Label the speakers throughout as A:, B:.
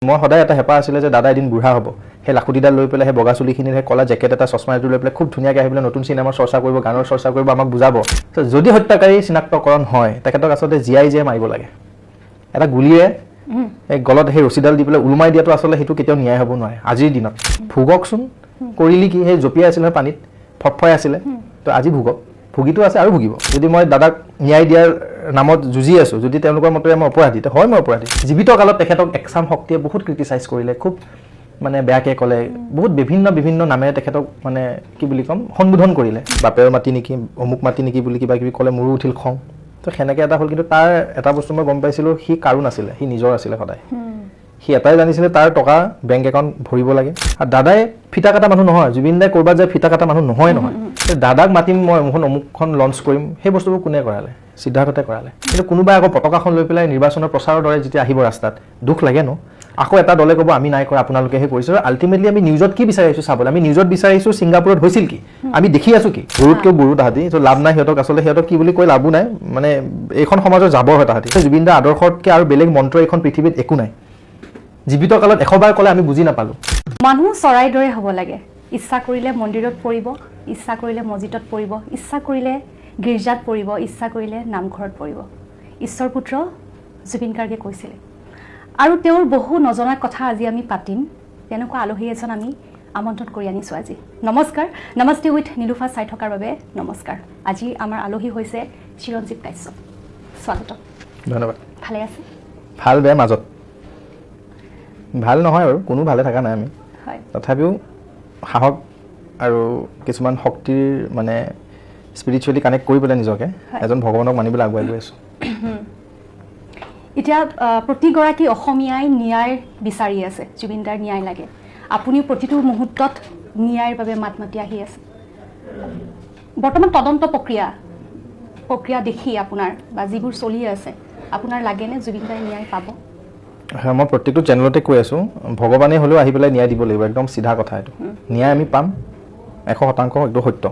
A: মই সদায় এটা হেঁপাহ আছিলে যে দাদা এদিন বুঢ়া হ'ব সেই লাখুটিডাল লৈ পেলাই সেই বগা চুলিখিনিৰ সেই কলা জেকেট এটা চশমা এযোৰ লৈ পেলাই খুব ধুনীয়াকৈ আহি পেলাই নতুন চিনেমাৰ চৰ্চা কৰিব গানৰ চৰ্চা কৰিব আমাক বুজাব যদি হত্যাকাৰী চিনাক্তকৰণ হয় তেখেতক আচলতে জীয়াই মাৰিব লাগে এটা গুলীয়ে এই গলত সেই ৰছীডাল দি পেলাই উলমাই দিয়াটো আচলতে সেইটো কেতিয়াও ন্যায় হ'ব নোৱাৰে আজিৰ দিনত ভোগকচোন কৰিলি কি সেই জঁপিয়াই আছিলে পানীত ফটফয়াই আছিলে তো আজি ভোগক ভুগিটো আছে আৰু ভুগিব যদি মই দাদাক ন্যায় দিয়াৰ নামত যুঁজি আছো যদি তেওঁলোকৰ মতে মই অপৰাধী তো হয় মই অপৰাধী জীৱিত কালত তেখেতক একচাম শক্তিয়ে বহুত ক্ৰিটিচাইজ কৰিলে খুব মানে বেয়াকৈ ক'লে বহুত বিভিন্ন নামেৰে তেখেতক মানে কি বুলি ক'ম সম্বোধন কৰিলে বাপেৰ মাটি নেকি অমুক মাটি নেকি বুলি কিবা কিবি ক'লে মোৰো উঠিল খং তো সেনেকৈ এটা হ'ল কিন্তু তাৰ এটা বস্তু মই গম পাইছিলোঁ সি কাৰো নাছিলে সি নিজৰ আছিলে সদায় সি এটাই জানিছিলে তাৰ টকা বেংক একাউণ্ট ভৰিব লাগে আৰু দাদাই ফিটা কাটা মানুহ নহয় জুবিন দাই ক'ৰবাত যায় ফিটা কাটা মানুহ নহয় দাদাক মাতিম মই অমুকখন লঞ্চ কৰিম সেই বস্তুবোৰ কোনে কৰালে সিদ্ধাৰ্থতে কৰালে কিন্তু কোনোবাই আকৌ পতাকাখন লৈ পেলাই নিৰ্বাচনৰ প্ৰচাৰৰ দৰে যেতিয়া আহিব ৰাস্তাত দুখ লাগে ন আকৌ এটা দলে ক'ব আমি নাই কৰা আপোনালোকেহে কৰিছে আৰু আল্টিমেটলি আমি নিউজত কি বিচাৰিছোঁ চাবলৈ আমি নিউজত বিচাৰিছোঁ ছিংগাপুৰত হৈছিল কি আমি দেখি আছোঁ কি গৰুতকৈ গৰু তাহাঁতি তো লাভ নাই সিহঁতক আচলতে সিহঁতক কি বুলি কৈ লাভো নাই মানে এইখন সমাজৰ জাবৰ হয় তাহাঁতি জুবিন দাৰ আদৰ্শতকৈ আৰু বেলেগ মন্ত্ৰ এইখন পৃথিৱীত একো নাই জীৱিত কালত 100 বাৰ ক'লে আমি বুজি নাপালোঁ
B: মানুহ চৰাইৰ দৰে হ'ব লাগে ইচ্ছা কৰিলে মন্দিৰত পৰিব ইচ্ছা কৰিলে মছজিদত পৰিব ইচ্ছা কৰিলে গীৰ্জাত পৰিব ইচ্ছা কৰিলে নামঘৰত পৰিব ঈশ্বৰ পুত্ৰ জুবিন গাৰ্গে কৈছিলে আৰু তেওঁৰ বহু নজনা কথা আজি আমি পাতিম তেনেকুৱা আলহী এজন আমি আমন্ত্ৰণ কৰি আনিছোঁ আজি নমস্কাৰ নমস্তে উইথ নীলুফা চাই থকাৰ বাবে নমস্কাৰ আজি আমাৰ আলহী হৈছে চিৰঞ্জীৱ কাশ্যপ স্বাগতম
A: ধন্যবাদ
B: ভালে আছে
A: ভাল বেয়া মাজত ভাল নহয় আৰু কোনো ভালে থকা নাই আমি
B: হয়
A: তথাপিও সাহস আৰু কিছুমান শক্তিৰ মানে স্পিৰিচুৱেলি কানেক্ট কৰি পেলাই নিজকে এজন ভগৱানক মানিবলৈ আগুৱাই গৈ আছোঁ
B: এতিয়া প্ৰতিগৰাকী অসমীয়াই ন্যায় বিচাৰি আছে জুবিন দাৰ ন্যায় লাগে আপুনিও প্ৰতিটো মুহূৰ্তত ন্যায়ৰ বাবে মাত মাতি আহি আছে বৰ্তমান তদন্ত প্ৰক্ৰিয়া দেখি আপোনাৰ বা যিবোৰ চলি আছে আপোনাৰ লাগেনে জুবিন দাই ন্যায় পাব
A: হয় মই প্ৰত্যেকটো চেনেলতে কৈ আছোঁ ভগৱানে হ'লেও আহি পেলাই ন্যায় দিব লাগিব একদম চিধা কথা এইটো ন্যায় আমি পাম 100% একদম সত্য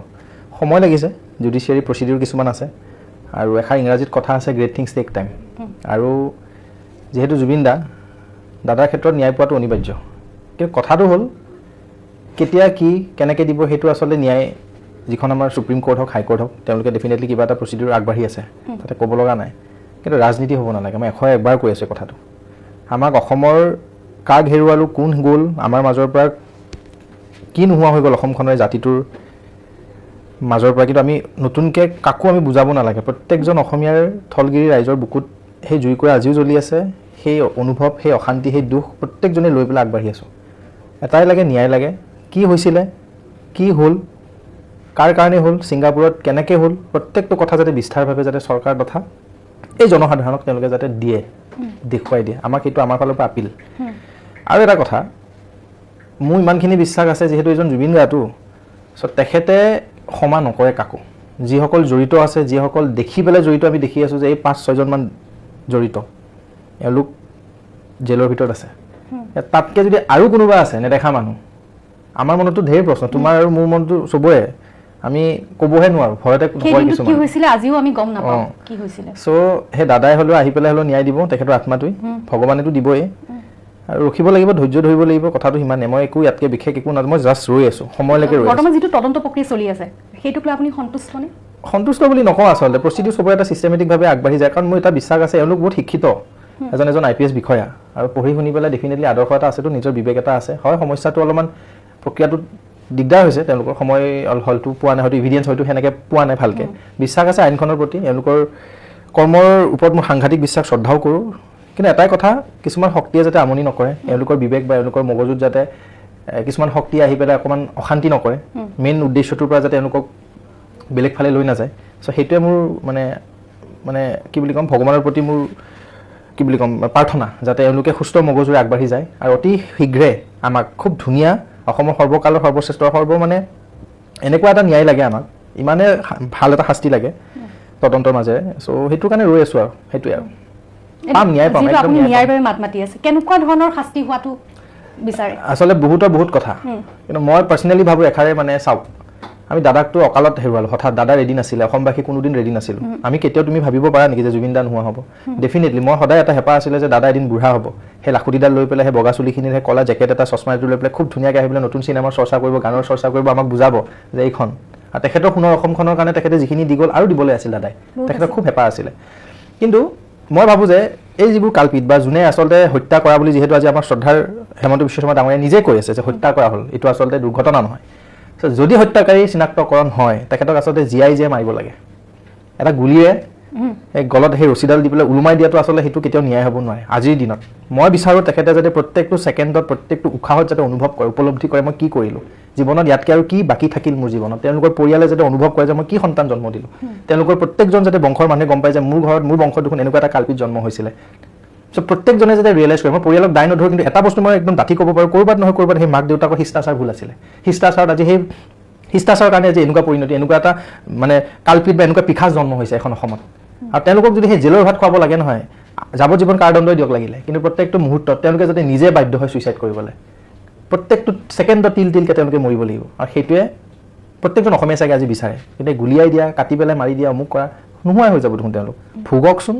A: সময় লাগিছে জুডিচিয়াৰী প্ৰচিডিউৰ কিছুমান আছে আৰু এষাৰ ইংৰাজীত কথা আছে গ্ৰেট থিংছ টেক টাইম আৰু যিহেতু জুবিন দাদাৰ ক্ষেত্ৰত ন্যায় পোৱাটো অনিবাৰ্য কিন্তু কথাটো হ'ল কেতিয়া কি কেনেকৈ দিব সেইটো আচলতে ন্যায় যিখন আমাৰ সুপ্ৰিম কোৰ্ট হওক হাইকোৰ্ট হওক তেওঁলোকে ডেফিনেটলি কিবা এটা প্ৰচিডিউৰ আগবাঢ়ি আছে তাতে ক'ব লগা নাই কিন্তু ৰাজনীতি হ'ব নালাগে মই 101 কৈ আছোঁ কথাটো আমাক অসমৰ কাক হেৰুৱালোঁ কোন গ'ল আমাৰ মাজৰ পৰা কি নোহোৱা হৈ গ'ল অসমখনৰ জাতিটোৰ মাজৰ পৰা কিন্তু আমি নতুনকৈ কাকো আমি বুজাব নালাগে প্ৰত্যেকজন অসমীয়াৰ থলগিৰি ৰাইজৰ বুকুত সেই জুইকুৰা আজিও জ্বলি আছে সেই অনুভৱ সেই অশান্তি সেই দুখ প্ৰত্যেকজনে লৈ পেলাই আগবাঢ়ি আছোঁ এটাই লাগে ন্যায় লাগে কি হৈছিলে কি হ'ল কাৰ কাৰণে হ'ল ছিংগাপুৰত কেনেকৈ হ'ল প্ৰত্যেকটো কথা যাতে বিস্তাৰভাৱে যাতে চৰকাৰ তথা এই জনসাধাৰণক তেওঁলোকে যাতে দিয়ে দেখুৱাই দিয়ে আমাক সেইটো আমাৰ ফালৰ পৰা আপিল আৰু এটা কথা মোৰ ইমানখিনি বিশ্বাস আছে যিহেতু এজন জুবিন গাটো চ' তেখেতে ক্ষমা নকৰে কাকো যিসকল জড়িত আছে যিসকল দেখি পেলাই জড়িত আমি দেখি আছোঁ যে এই 5-6জনমান জড়িত এওঁলোক জেলৰ ভিতৰত আছে তাতকৈ যদি আৰু কোনোবা আছে নেদেখা মানুহ আমাৰ মনতো ঢেৰ প্ৰশ্ন তোমাৰ আৰু মোৰ মনতো চবৰে আমি ক'বহে নোৱাৰোঁ ভয়তে নকয় কিছুমান
B: কি হৈছিলে আজিও আমি গম নাপাওঁ কি হৈছিলে
A: চ' সেই দাদাই হ'লেও আহি পেলাই হ'লেও ন্যায় দিব তেখেতৰ আত্মাটোৱে ভগৱানেতো দিবই আৰু ৰখিব লাগিব ধৈৰ্য ধৰিব লাগিব কথাটো সিমানে মই একো ইয়াতকৈ বিশেষ একো নাজানো মই জাষ্ট ৰৈ আছোঁ সময়লৈকে ৰৈ আছোঁ
B: বৰ্তমান যিটো তদন্ত প্ৰক্ৰিয়া চলি আছে সেইটোক লৈ আপুনি সন্তুষ্টনে
A: সন্তুষ্ট বুলি নকওঁ আচলতে প্ৰচিডিউৰ চবৰে এটা ছিষ্টেমেটিকভাৱে আগবাঢ়ি যায় কাৰণ মোৰ এটা বিশ্বাস আছে এওঁলোক বহুত শিক্ষিত এজন IPS বিষয়া আৰু পঢ়ি শুনি পেলাই ডেফিনেটলি আদৰ্শ এটা আছেতো নিজৰ বিবেক এটা আছে হয় সমস্যাটো অলপমান প্ৰক্ৰিয়াটোত দিগদাৰ হৈছে তেওঁলোকৰ সময় হয়তো পোৱা নাই হয়তো ইভিডেঞ্চ হয়তো সেনেকৈ পোৱা নাই ভালকৈ বিশ্বাস আছে আইনখনৰ প্ৰতি এওঁলোকৰ কৰ্মৰ ওপৰত মই সাংঘাতিক বিশ্বাস শ্ৰদ্ধাও কৰোঁ কিন্তু এটাই কথা কিছুমান শক্তিয়ে যাতে আমনি নকৰে এওঁলোকৰ বিবেক বা এওঁলোকৰ মগজুত যাতে কিছুমান শক্তি আহি পেলাই অকণমান অশান্তি নকৰে মেইন উদ্দেশ্যটোৰ পৰা যাতে এওঁলোকক বেলেগ ফালে লৈ নাযায় চ' সেইটোৱে মোৰ মানে কি বুলি ক'ম ভগৱানৰ প্ৰতি মোৰ কি বুলি ক'ম প্ৰাৰ্থনা যাতে এওঁলোকে সুস্থ মগজুৰে আগবাঢ়ি যায় আৰু অতি শীঘ্ৰে আমাক খুব ধুনীয়া অসমৰ সৰ্বকালৰ সৰ্বশ্ৰেষ্ঠ মানে এনেকুৱা এটা ন্যায় লাগে আমাক ইমানে ভাল এটা শাস্তি লাগে তদন্তৰ মাজেৰে চ' সেইটো কাৰণে ৰৈ আছোঁ আৰু সেইটোৱে আৰু পাম ন্যায় পাম একদম
B: ন্যায়ৰ বাবে মাত মাতি আছে কেনেকুৱা ধৰণৰ শাস্তি হোৱাটো বিচাৰে
A: আচলতে বহুত কথা কিন্তু মই পাৰ্চনেলি ভাবোঁ এষাৰে মানে চাওক আমি দাদাকটো অকালত হেৰুৱালো হঠাৎ দাদা ৰেডি নাছিলে অসমবাসী কোনোদিন ৰেডি নাছিলোঁ আমি কেতিয়াও তুমি ভাবিব পাৰা নেকি যে জুবিন দা নোহোৱা হ'ব ডেফিনেটলি মই সদায় এটা হেঁপাহ আছিলে যে দাদা এদিন বুঢ়া হ'ব সেই লাখুটিডাল লৈ পেলাই সেই বগা চুলিখিনিৰ সেই কলা জেকেট এটা চশমা এযোৰ লৈ পেলাই খুব ধুনীয়াকৈ আহি পেলাই নতুন চিনেমাৰ চৰ্চা কৰিব গানৰ চৰ্চা কৰিব আমাক বুজাব যে এইখন আৰু তেখেতৰ সোণৰ অসমখনৰ কাৰণে তেখেতে যিখিনি দি গ'ল আৰু দিবলৈ আছিল দাদাই তেখেতৰ খুব হেঁপাহ আছিলে কিন্তু মই ভাবোঁ যে এই যিবোৰ কালপিত বা যোনে আচলতে হত্যা কৰা বুলি যিহেতু আজি আমাৰ শ্ৰদ্ধাৰ হেমন্ত বিশ্ব শৰ্মা ডাঙৰীয়াই নিজে কৈ আছে যে হত্যা কৰা হ'ল এইটো আচলতে দুৰ্ঘটনা নহয় যদি হত্যাকাৰী চিনাক্তকৰণ হয় তেখেতক আচলতে জিয়াই মাৰিব লাগে এটা গুলীৰে এই গলত সেই ৰছীডাল দি পেলাই ওলোমাই দিয়াটো আচলতে সেইটো কেতিয়াও ন্যায় হ'ব নোৱাৰে আজিৰ দিনত মই বিচাৰোঁ তেখেতে যাতে প্ৰত্যেকটো ছেকেণ্ডত প্ৰত্যেকটো উশাহত যাতে অনুভৱ কৰে উপলব্ধি কৰে মই কি কৰিলোঁ জীৱনত ইয়াতকৈ আৰু কি বাকী থাকিল মোৰ জীৱনত তেওঁলোকৰ পৰিয়ালে যাতে অনুভৱ কৰে যে মই কি সন্তান জন্ম দিলোঁ তেওঁলোকৰ প্ৰত্যেকজন যাতে বংশৰ মানুহে গম পায় যে মোৰ ঘৰত মোৰ বংশত দেখোন এনেকুৱা এটা কালপিত জন্ম হৈছিলে চ' প্ৰত্যেকজনে যাতে ৰিয়েলাইজ কৰে মই পৰিয়ালক দায় নধৰোঁ কিন্তু এটা বস্তু মই একদম ডাঠি ক'ব পাৰোঁ ক'ৰবাত নহয় ক'ৰবাত সেই মাক দেউতাকৰ শিষ্টাচাৰ ভুল আছিলে শিষ্টাচাৰত আজি সেই শিষ্টাচাৰৰ কাৰণে আজি এনেকুৱা পৰিণতি এনেকুৱা এটা মানে কালপিত বা এনেকুৱা পিখাচ জন্ম হৈছে এখন অসমত আৰু তেওঁলোকক যদি সেই জেলৰ ভাত খুৱাব লাগে নহয় যাৱজ্জীৱন কাৰাদণ্ডই দিয়ক লাগিলে কিন্তু প্ৰত্যেকটো মুহূৰ্তত তেওঁলোকে যাতে নিজে বাধ্য হয় ছুইচাইড কৰিবলৈ প্ৰত্যেকটো ছেকেণ্ডত তিলকে তেওঁলোকে মৰিব লাগিব আৰু সেইটোৱে প্ৰত্যেকজন অসমীয়া চাগে আজি বিচাৰে কিন্তু গুলিয়াই দিয়া কাটি পেলাই মাৰি দিয়া অমুক কৰা নোহোৱাই হৈ যাব দেখোন তেওঁলোক ভোগকচোন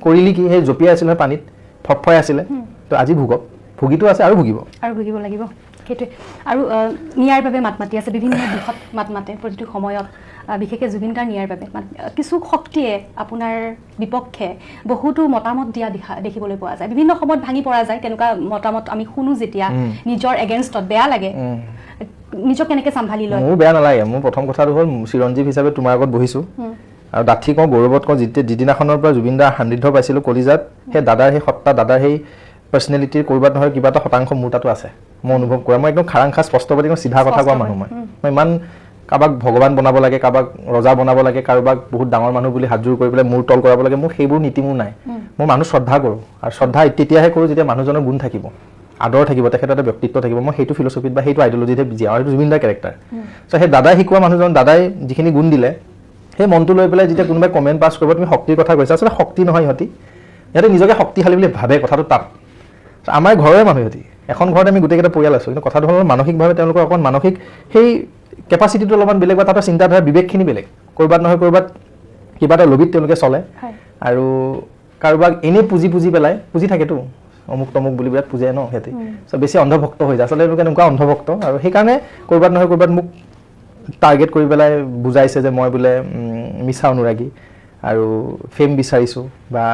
A: কৰিলি কি সেই জঁপিয়াই আছিলে পানীত ফফাই আছিলে তো আজি ভোগক ভুগিটো আছে আৰু ভুগিব
B: লাগিব সেইটোৱে আৰু নিয়াৰ বাবে মাত মাতি আছে বিভিন্ন দিশত মাত মাতে প্ৰতিটো সময়ত বিশেষকৈ জুবিন গাৰ্গ নিয়াৰ বাবে কিছু শক্তিয়ে আপোনাৰ বিপক্ষে বহুতো মতামত দিয়া দেখিবলৈ পোৱা যায় বিভিন্ন সময়ত ভাঙি পৰা যায় তেনেকুৱা মতামত আমি শুনো যেতিয়া নিজৰ এগেইনষ্টত বেয়া লাগে নিজক কেনেকৈ চম্ভালি লয়
A: মোৰ বেয়া নালাগে মোৰ প্ৰথম কথাটো হ'ল চিৰঞ্জীৱ হিচাপে তোমাৰ আগত বহিছোঁ আৰু ডাঠি কওঁ গৌৰৱত কওঁ যিদিনাখনৰ পৰা জুবিন দাৰ সান্নিধ্য পাইছিলোঁ কলিজাত সেই দাদাৰ সেই সত্তা দাদাৰ সেই পাৰ্চনেলিটিৰ ক'ৰবাত নহয় কিবা এটা শতাংশ মোৰ তাতো আছে মই অনুভৱ কৰা মই একদম খাৰাং খাচ স্পষ্টবাদী চিধা কথা কোৱা মানুহ মই ইমান কাৰোবাক ভগৱান বনাব লাগে কাৰোবাক ৰজা বনাব লাগে কাৰোবাক বহুত ডাঙৰ মানুহ বুলি হাতযোৰ কৰি পেলাই মূৰ তল কৰাব লাগে মোৰ সেইবোৰ নীতি মোৰ নাই মই মানুহ শ্ৰদ্ধা কৰোঁ আৰু শ্ৰদ্ধা তেতিয়াহে কৰোঁ যেতিয়া মানুহজনৰ গুণ থাকিব আদৰ থাকিব তেখেতৰ এটা ব্যক্তিত্ব থাকিব মই সেইটো ফিলচফিত বা সেইটো আইডিঅলজিতে জীয়াওঁ আৰু জুবিন দাৰ কেৰেক্টাৰ চ' সেই দাদাই শিকোৱা মানুহজন দাদাই যিখিনি গুণ দিলে সেই মনটো লৈ পেলাই যেতিয়া কোনোবাই কমেণ্ট পাছ কৰিব তুমি শক্তিৰ কথা কৈছা আচলতে শক্তি নহয় সিহঁতে নিজকে শক্তিশালী বুলি ভাবে কথাটো তাত আমাৰ ঘৰৰে মানুহ সিহঁতি এখন ঘৰত আমি গোটেইকেইটা পৰিয়াল আছোঁ কিন্তু কথাটো হ'ল মানসিকভাৱে তেওঁলোকৰ অকণ মানসিক সেই কেপাচিটিটো অলপমান বেলেগ বা তাতে চিন্তাধাৰা বিবেকখিনি বেলেগ ক'ৰবাত নহয় ক'ৰবাত কিবা এটা লবিত তেওঁলোকে চলে আৰু কাৰোবাক এনেই পুজি পেলাই পুজি থাকেতো অমুক তমুক বুলি বিৰাট পুজে ন সিহঁতে চ' বেছি অন্ধভক্ত হৈ যায় আচলতে তেওঁলোকে এনেকুৱা অন্ধভক্ত আৰু সেইকাৰণে ক'ৰবাত নহয় ক'ৰবাত মোক টাৰ্গেট কৰি পেলাই বুজাইছে যে মই বোলে মিছা অনুৰাগী আৰু ফেম বিচাৰিছোঁ বা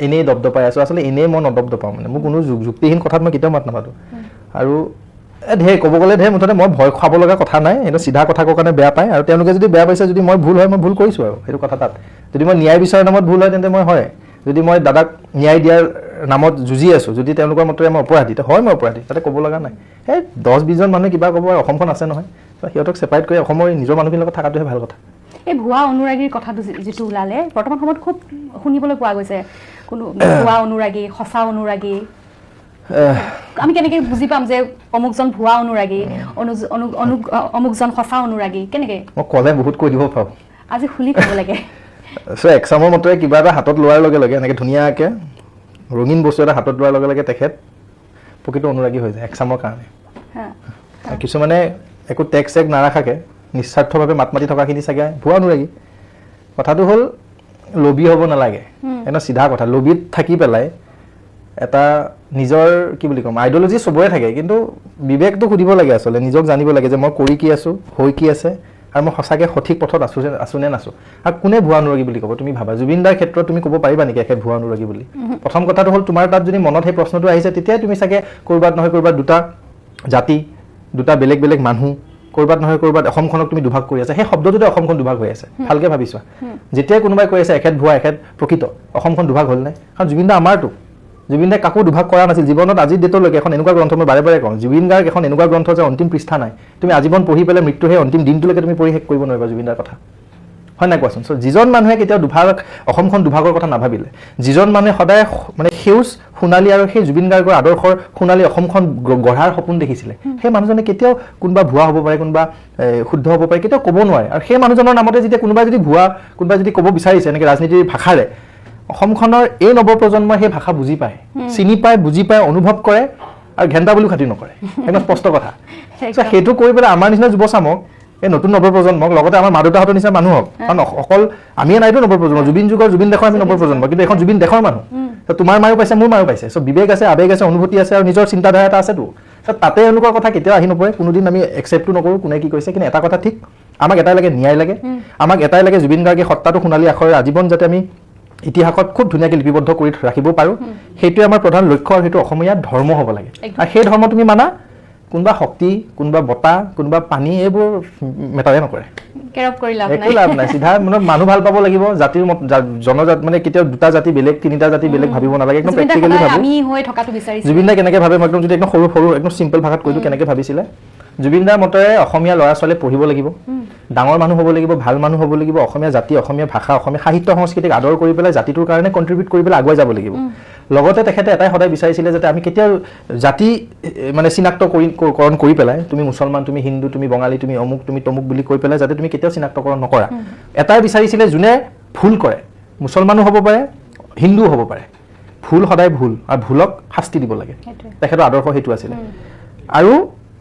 A: এনেই দপদপাই আছোঁ আচলতে এনেই মই নদপদপাওঁ মানে মোৰ কোনো যুক্তিহীন কথাত মই কেতিয়াও মাত নাপাতো আৰু ঢেৰ ক'ব গ'লে ঢেৰ মুঠতে মই ভয় খাব লগা কথা নাই সেইটো চিধা কথা কোৱাৰ কাৰণে বেয়া পায় আৰু তেওঁলোকে যদি বেয়া পাইছে যদি মই ভুল হয় মই ভুল কৰিছোঁ আৰু সেইটো কথা তাত যদি মই ন্যায় বিচাৰৰ নামত ভুল হয় তেন্তে মই হয় যদি মই দাদাক ন্যায় দিয়াৰ নামত যুঁজি আছোঁ যদি তেওঁলোকৰ মতেৰে মই অপৰাধী হয় মই অপৰাধী তাতে ক'ব লগা নাই সেই 10-20জন মানুহে কিবা ক'ব আৰু অসমখন আছে নহয় সিহঁতক ছেপাৰেট কৰি অসমৰ নিজৰ মানুহখিনিৰ লগত থকাটোহে ভাল কথা
B: এই ভুৱা অনুৰাগীৰ কথাটো যিটো ওলালে বৰ্তমান সময়ত খুব শুনিবলৈ পোৱা গৈছে কোনো ভুৱা অনুৰাগী সঁচা অনুৰাগী আমি কেনেকৈ বুজি পাম যে অমুকজন ভুৱা অনুৰাগী অমুকজন সঁচা অনুৰাগী কেনেকৈ
A: মই ক'লে বহুত কৈ দিব পাৰোঁ
B: আজি খুলি ক'ব লাগে
A: চ' এক্সামৰ মতে কিবা এটা হাতত লোৱাৰ লগে লগে এনেকৈ ধুনীয়াকৈ ৰঙীন বস্তু এটা হাতত লোৱাৰ লগে লগে তেখেত প্ৰকৃত অনুৰাগী হৈ যায় এক্সামৰ কাৰণে কিছুমানে একো টেক্স চেক নাৰাখাকে নিস্বাৰ্থভাৱে মাত মাতি থকাখিনি চাগে ভুৱা অনুৰাগী কথাটো হ'ল লবি হ'ব নালাগে এটা চিধা কথা লবিত থাকি পেলাই এটা নিজৰ কি বুলি ক'ম আইডিঅলজি চবৰে থাকে কিন্তু বিবেকটো সুধিব লাগে আচলতে নিজক জানিব লাগে যে মই কৰি কি আছোঁ হৈ কি আছে আৰু মই সঁচাকৈ সঠিক পথত আছোঁ নে নাছোঁ আৰু কোনে ভুৱা অনুৰাগী বুলি ক'ব তুমি ভাবা জুবিন দাৰ ক্ষেত্ৰত তুমি ক'ব পাৰিবা নেকি একে ভুৱা অনুৰাগী বুলি প্ৰথম কথাটো হ'ল তোমাৰ তাত যদি মনত সেই প্ৰশ্নটো আহিছে তেতিয়াই তুমি চাগে ক'ৰবাত নহয় ক'ৰবাত দুটা জাতি দুটা বেলেগ বেলেগ মানুহ ক'ৰবাত নহয় ক'ৰবাত অসমখনক তুমি দুভাগ কৰি আছা সেই শব্দটোতে অসমখন দুভাগ হৈ আছে ভালকৈ ভাবিছোৱা যেতিয়াই কোনোবাই কৈ আছে এখেত ভুৱা এখেত প্ৰকৃত অসমখন দুভাগ হ'ল নাই কাৰণ জুবিন দা আমাৰতো জুবিন দাই কাকো দুভাগ কৰা নাছিল জীৱনত আজিৰ ডেটলৈকে এখন এনেকুৱা গ্ৰন্থ মই বাৰে বাৰে কওঁ জুবিন গাৰ্গ এখন এনেকুৱা গ্ৰন্থ যে অন্তিম পৃষ্ঠা নাই তুমি আজীৱন পঢ়ি পেলাই মৃত্যুৰ সেই অন্তিম দিনটোলৈকে তুমি পঢ়ি শেষ কৰিব নোৱাৰিবা জুবিন দাৰ কথা হয় নাই কোৱাচোন চ' যিজন মানুহে কেতিয়াও অসমখন দুভাগৰ কথা নাভাবিলে যিজন মানুহে সদায় মানে সেউজ সোণালী আৰু সেই জুবিন গাৰ্গৰ আদৰ্শৰ সোণালী অসমখন গঢ়াৰ সপোন দেখিছিলে সেই মানুহজনে কেতিয়াও কোনোবা ভুৱা হ'ব পাৰে কোনোবা শুদ্ধ হ'ব পাৰে কেতিয়াও ক'ব নোৱাৰে আৰু সেই মানুহজনৰ নামতে যেতিয়া কোনোবাই যদি ভুৱা কোনোবাই যদি ক'ব বিচাৰিছে এনেকৈ ৰাজনীতিৰ ভাষাৰে অসমখনৰ এই নৱপ্ৰজন্মই সেই ভাষা বুজি পায় চিনি পায় বুজি পায় অনুভৱ কৰে আৰু ঘেণ্টা বুলিও খাতি নকৰে একদম স্পষ্ট কথা চ' সেইটো কৰি পেলাই আমাৰ নিচিনা যুৱচামক এই নতুন নৱপ্ৰজন্মক লগতে আমাৰ মা দেউতাহঁতৰ নিচিনা মানুহ হওক কাৰণ অকল আমিয়ে নাইতো নৱপ্ৰজন্ম জুবিন যুগৰ জুবিন দেশৰ আমি নৱপ্ৰজন্ম কিন্তু এখন জুবিন দেশৰ মানুহ তো তোমাৰ মায়ো পাইছে মোৰ মায়ো পাইছে চ' বিবেক আছে আৱেগ আছে অনুভূতি আছে আৰু নিজৰ চিন্তাধাৰা এটা আছেতো চ' তাতে এনেকুৱা কথা কেতিয়াও আহি নপৰে কোনোদিন আমি একচেপ্টো নকৰোঁ কোনে কি কৈছে কিন্তু এটা কথা ঠিক আমাক এটাই লাগে ন্যায় লাগে আমাক এটাই লাগে জুবিন গাৰ্গে সত্তাটো সোণালী আখৰে আজীৱন যাতে আমি ইতিহাসত খুব ধুনীয়াকৈ লিপিবদ্ধ কৰি ৰাখিব পাৰোঁ সেইটোৱে আমাৰ প্ৰধান লক্ষ্য আৰু সেইটো অসমীয়া ধৰ্ম হ'ব লাগে আৰু সেই ধৰ্ম তুমি মানা কোনোবা শক্তি কোনোবা বতাহ কোনোবা পানী এইবোৰ মেটাৰে নকৰে একো লাভ নাই চিধা মানে মানুহ ভাল পাব লাগিব জাতিৰ জনজাতি মানে কেতিয়াও দুটা জাতি বেলেগ তিনিটা জাতি বেলেগ ভাবিব নালাগে একদম প্ৰেক্টিকেলি ভাবো জুবিন দাই কেনেকৈ ভাবে মই একদম যদি একদম সৰু সৰু একদম চিম্পল ভাষাত কৈ দিওঁ কেনেকৈ ভাবিছিলে জুবিন দাৰ মতেৰে অসমীয়া ল'ৰা ছোৱালীয়ে পঢ়িব লাগিব ডাঙৰ মানুহ হ'ব লাগিব ভাল মানুহ হ'ব লাগিব অসমীয়া জাতি অসমীয়া ভাষা অসমীয়া সাহিত্য সংস্কৃতিক আদৰ কৰি পেলাই জাতিটোৰ কাৰণে কণ্ট্ৰিবিউট কৰি পেলাই আগুৱাই যাব লাগিব লগতে তেখেতে এটাই সদায় বিচাৰিছিলে যাতে আমি কেতিয়াও জাতি মানে চিনাক্তকৰণ কৰি পেলাই তুমি মুছলমান তুমি হিন্দু তুমি বঙালী তুমি অমুক তুমি তমুক বুলি কৈ পেলাই যাতে তুমি কেতিয়াও চিনাক্তকৰণ নকৰা এটাই বিচাৰিছিলে যোনে ভুল কৰে মুছলমানো হ'ব পাৰে হিন্দুও হ'ব পাৰে ভুল সদায় ভুল আৰু ভুলক শাস্তি দিব লাগে তেখেতৰ আদৰ্শ সেইটো আছিলে আৰু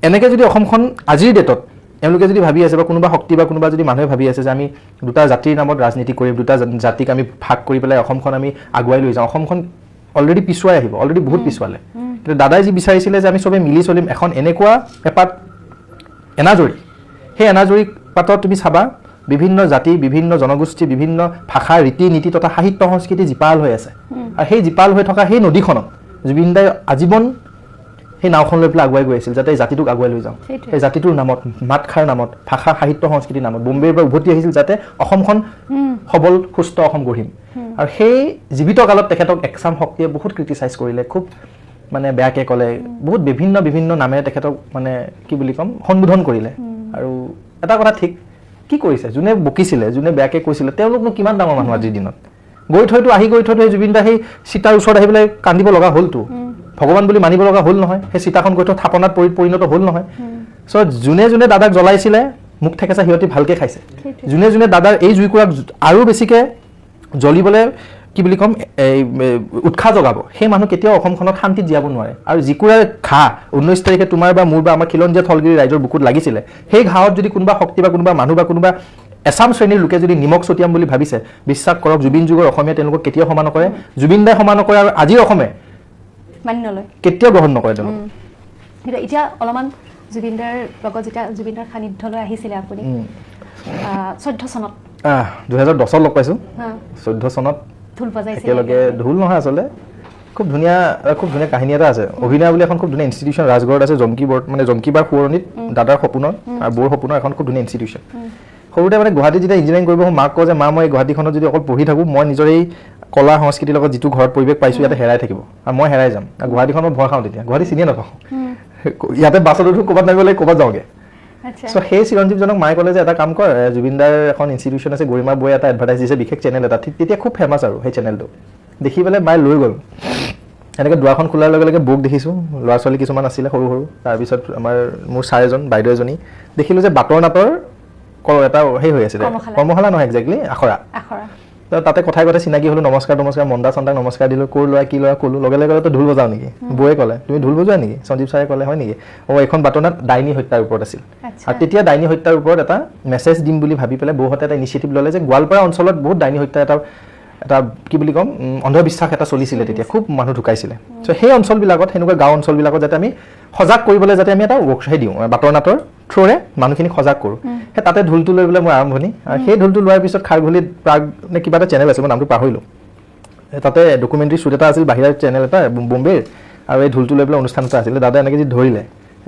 A: এনেকৈ যদি অসমখন আজিৰ ডেটত এওঁলোকে যদি ভাবি আছে বা কোনোবা শক্তি বা কোনোবা যদি মানুহে ভাবি আছে যে আমি দুটা জাতিৰ নামত ৰাজনীতি কৰিম দুটা জাতিক আমি ভাগ কৰি পেলাই অসমখন আমি আগুৱাই লৈ যাওঁ অসমখন অলৰেডি পিছুৱাই আহিব অলৰেডি বহুত পিছুৱালে কিন্তু দাদাই যি বিচাৰিছিলে যে আমি চবেই মিলি চলিম এখন এনেকুৱা এপাত এনাজৰী সেই এনাজৰী পাতত তুমি চাবা বিভিন্ন জাতি বিভিন্ন জনগোষ্ঠী বিভিন্ন ভাষা ৰীতি নীতি তথা সাহিত্য সংস্কৃতি জীপাল হৈ আছে আৰু সেই জীপাল হৈ থকা সেই নদীখনত জুবিন দাই আজীৱন সেই নাওখন লৈ পেলাই আগুৱাই গৈ আছিল যাতে জাতিটোক আগুৱাই লৈ যাওঁ সেই জাতিটোৰ নামত মাতষাৰ নামত ভাষা সাহিত্য সংস্কৃতিৰ নামত বম্বেৰ পৰা উভতি আহিছিল যাতে অসমখন সবল সুস্থ অসম গঢ়িম আৰু সেই জীৱিত কালত তেখেতক একচাম শক্তিয়ে বহুত ক্ৰিটিচাইজ কৰিলে খুব মানে বেয়াকৈ ক'লে বহুত বিভিন্ন নামেৰে তেখেতক মানে কি বুলি ক'ম সম্বোধন কৰিলে আৰু এটা কথা ঠিক কি কৰিছে যোনে বকিছিলে যোনে বেয়াকৈ কৈছিলে তেওঁলোকনো কিমান ডাঙৰ মানুহ আজিৰ দিনত গৈ থৈতো সেই জুবিন দা সেই চিতাৰ ওচৰত আহি পেলাই কান্দিব লগা হ'লতো ভগৱান বুলি মানিব লগা হ'ল নহয় সেই চিতাখন গৈ থৈ থাপনাত পৰিণত হ'ল নহয় চ' যোনে দাদাক জ্বলাইছিলে মুখ থেকেচা সিহঁতি ভালকৈ খাইছে যোনে দাদাৰ এই জুইকুৰাক আৰু বেছিকৈ জ্বলিবলৈ কি বুলি ক'ম এই উৎসাহ জগাব সেই মানুহ কেতিয়াও অসমখনত শান্তিত জীয়াব নোৱাৰে আৰু যিকুৰা ঘাঁহ 19 তাৰিখে তোমাৰ বা মোৰ বা আমাৰ খিলঞ্জীয়া থলগিৰি ৰাইজৰ বুকুত লাগিছিলে সেই ঘাঁহত যদি কোনোবা শক্তি বা কোনোবা মানুহ বা কোনোবা এছাম শ্ৰেণীৰ লোকে যদি নিমখ ছটিয়াম বুলি ভাবিছে বিশ্বাস কৰক জুবিন যুগৰ অসমীয়া তেওঁলোকক কেতিয়াও সমান নকৰে জুবিন দাই সমান নকৰে আৰু আজিৰ অসমে
B: মানি নলয়
A: কেতিয়াও গ্ৰহণ নকৰে তেওঁলোক
B: এতিয়া অলপমান জুবিনদাৰ লগত যেতিয়া জুবিনদাৰ সান্নিধ্যলৈ আহিছিলে আপুনি 14 চনত
A: 2010 লগ পাইছোঁ 14 চনত
B: ঢোল বজাইছিল
A: একেলগে ঢোল নহয় আচলতে খুব ধুনীয়া কাহিনী এটা আছে অভিনয় বুলি এখন খুব ধুনীয়া ইনষ্টিটিউশ্যন ৰাজগড়ত আছে জংকীবাৰ সোঁৱৰণিত দাদাৰ সপোনত আৰু বৌৰ সপোনৰ এখন খুব ধুনীয়া ইনষ্টিটিউশ্যন সৰুতে মানে গুৱাহাটীত যেতিয়া ইঞ্জিনিয়াৰিং কৰিব মাক কওঁ যে মা মই গুৱাহাটীখনত যদি অকল পঢ়ি থাকোঁ মই নিজৰ এই কলা সংস্কৃতিৰ লগত যিটো ঘৰত পৰিৱেশ পাইছোঁ ইয়াতে হেৰাই থাকিব আৰু মই হেৰাই যাম আৰু গুৱাহাটীখনত ভয় খাওঁ তেতিয়া গুৱাহাটী চিনিয়ে নাপাওঁ ইয়াতে বাছত উঠোঁ ক'ৰবাত নামিব লাগে ক'ৰবাত যাওঁগৈ চ' সেই চিৰঞ্জীৱজনক মায়ে ক'লে যে এটা কাম কৰ জুবিনদাৰ এখন ইনষ্টিটিউশ্যন আছে গৰিমা বৌয়ে এটা এডভাৰটাইজ দিছে বিশেষ চেনেল এটা ঠিক তেতিয়া খুব ফেমাছ আৰু সেই চেনেলটো দেখি পেলাই মায়ে লৈ গ'ল এনেকৈ দুৱাৰখন খোলাৰ লগে লগে বৌক দেখিছোঁ ল'ৰা ছোৱালী কিছুমান আছিলে সৰু তাৰপিছত মোৰ ছাৰ এজন বাইদেউ এজনী দেখিলোঁ যে বাটৰ নাটৰ এটা সেই হৈ আছিলে কৰ্মশালা নহয় একজেক্টলি আখৰা তাতে কথাই চিনাকি হ'লোঁ নমস্কাৰ মন্দা চন্দাক নমস্কাৰ দিলোঁ ক'ৰ ল'ৰা কি ল'ৰা ক'লোঁ লগে লগে তই ঢোল বজাওঁ নেকি বৌয়ে ক'লে তুমি ঢোল বজোৱা নেকি সঞ্জীৱ ছাৰে ক'লে হয় নেকি এইখন বাটনাত ডাইনী হত্যাৰ ওপৰত আছিল আৰু তেতিয়া ডাইনী হত্যাৰ ওপৰত এটা মেছেজ দিম বুলি ভাবি পেলাই বৌহঁতে এটা ইনিচিয়েটিভ ল'লে যে গোৱালপাৰা অঞ্চলত বহুত ডাইনী হত্যা এটা কি বুলি ক'ম অন্ধবিশ্বাস এটা চলিছিলে তেতিয়া খুব মানুহ ঢুকাইছিলে চ' সেই অঞ্চলবিলাকত সেনেকুৱা গাঁও অঞ্চলবিলাকত যাতে আমি সজাগ কৰিবলৈ যাতে আমি এটা ৱৰ্কশ্বপ দিওঁ বাটৰ নাটৰ থ্ৰুৰে মানুহখিনি সজাগ কৰোঁ সেই তাতে ঢোলটো লৈ পেলাই মই আৰম্ভণি আৰু সেই ঢোলটো লোৱাৰ পিছত খাৰঘুলিত প্ৰাগ নে কিবা এটা চেনেল আছে মই নামটো পাহৰিলোঁ তাতে ডকুমেণ্টাৰী শ্বুট এটা আছিল বাহিৰৰ চেনেল এটা বম্বেৰ আৰু এই ঢোলটো লৈ পেলাই অনুষ্ঠান এটা আছিলে দাদা এনেকৈ যি ধৰিলে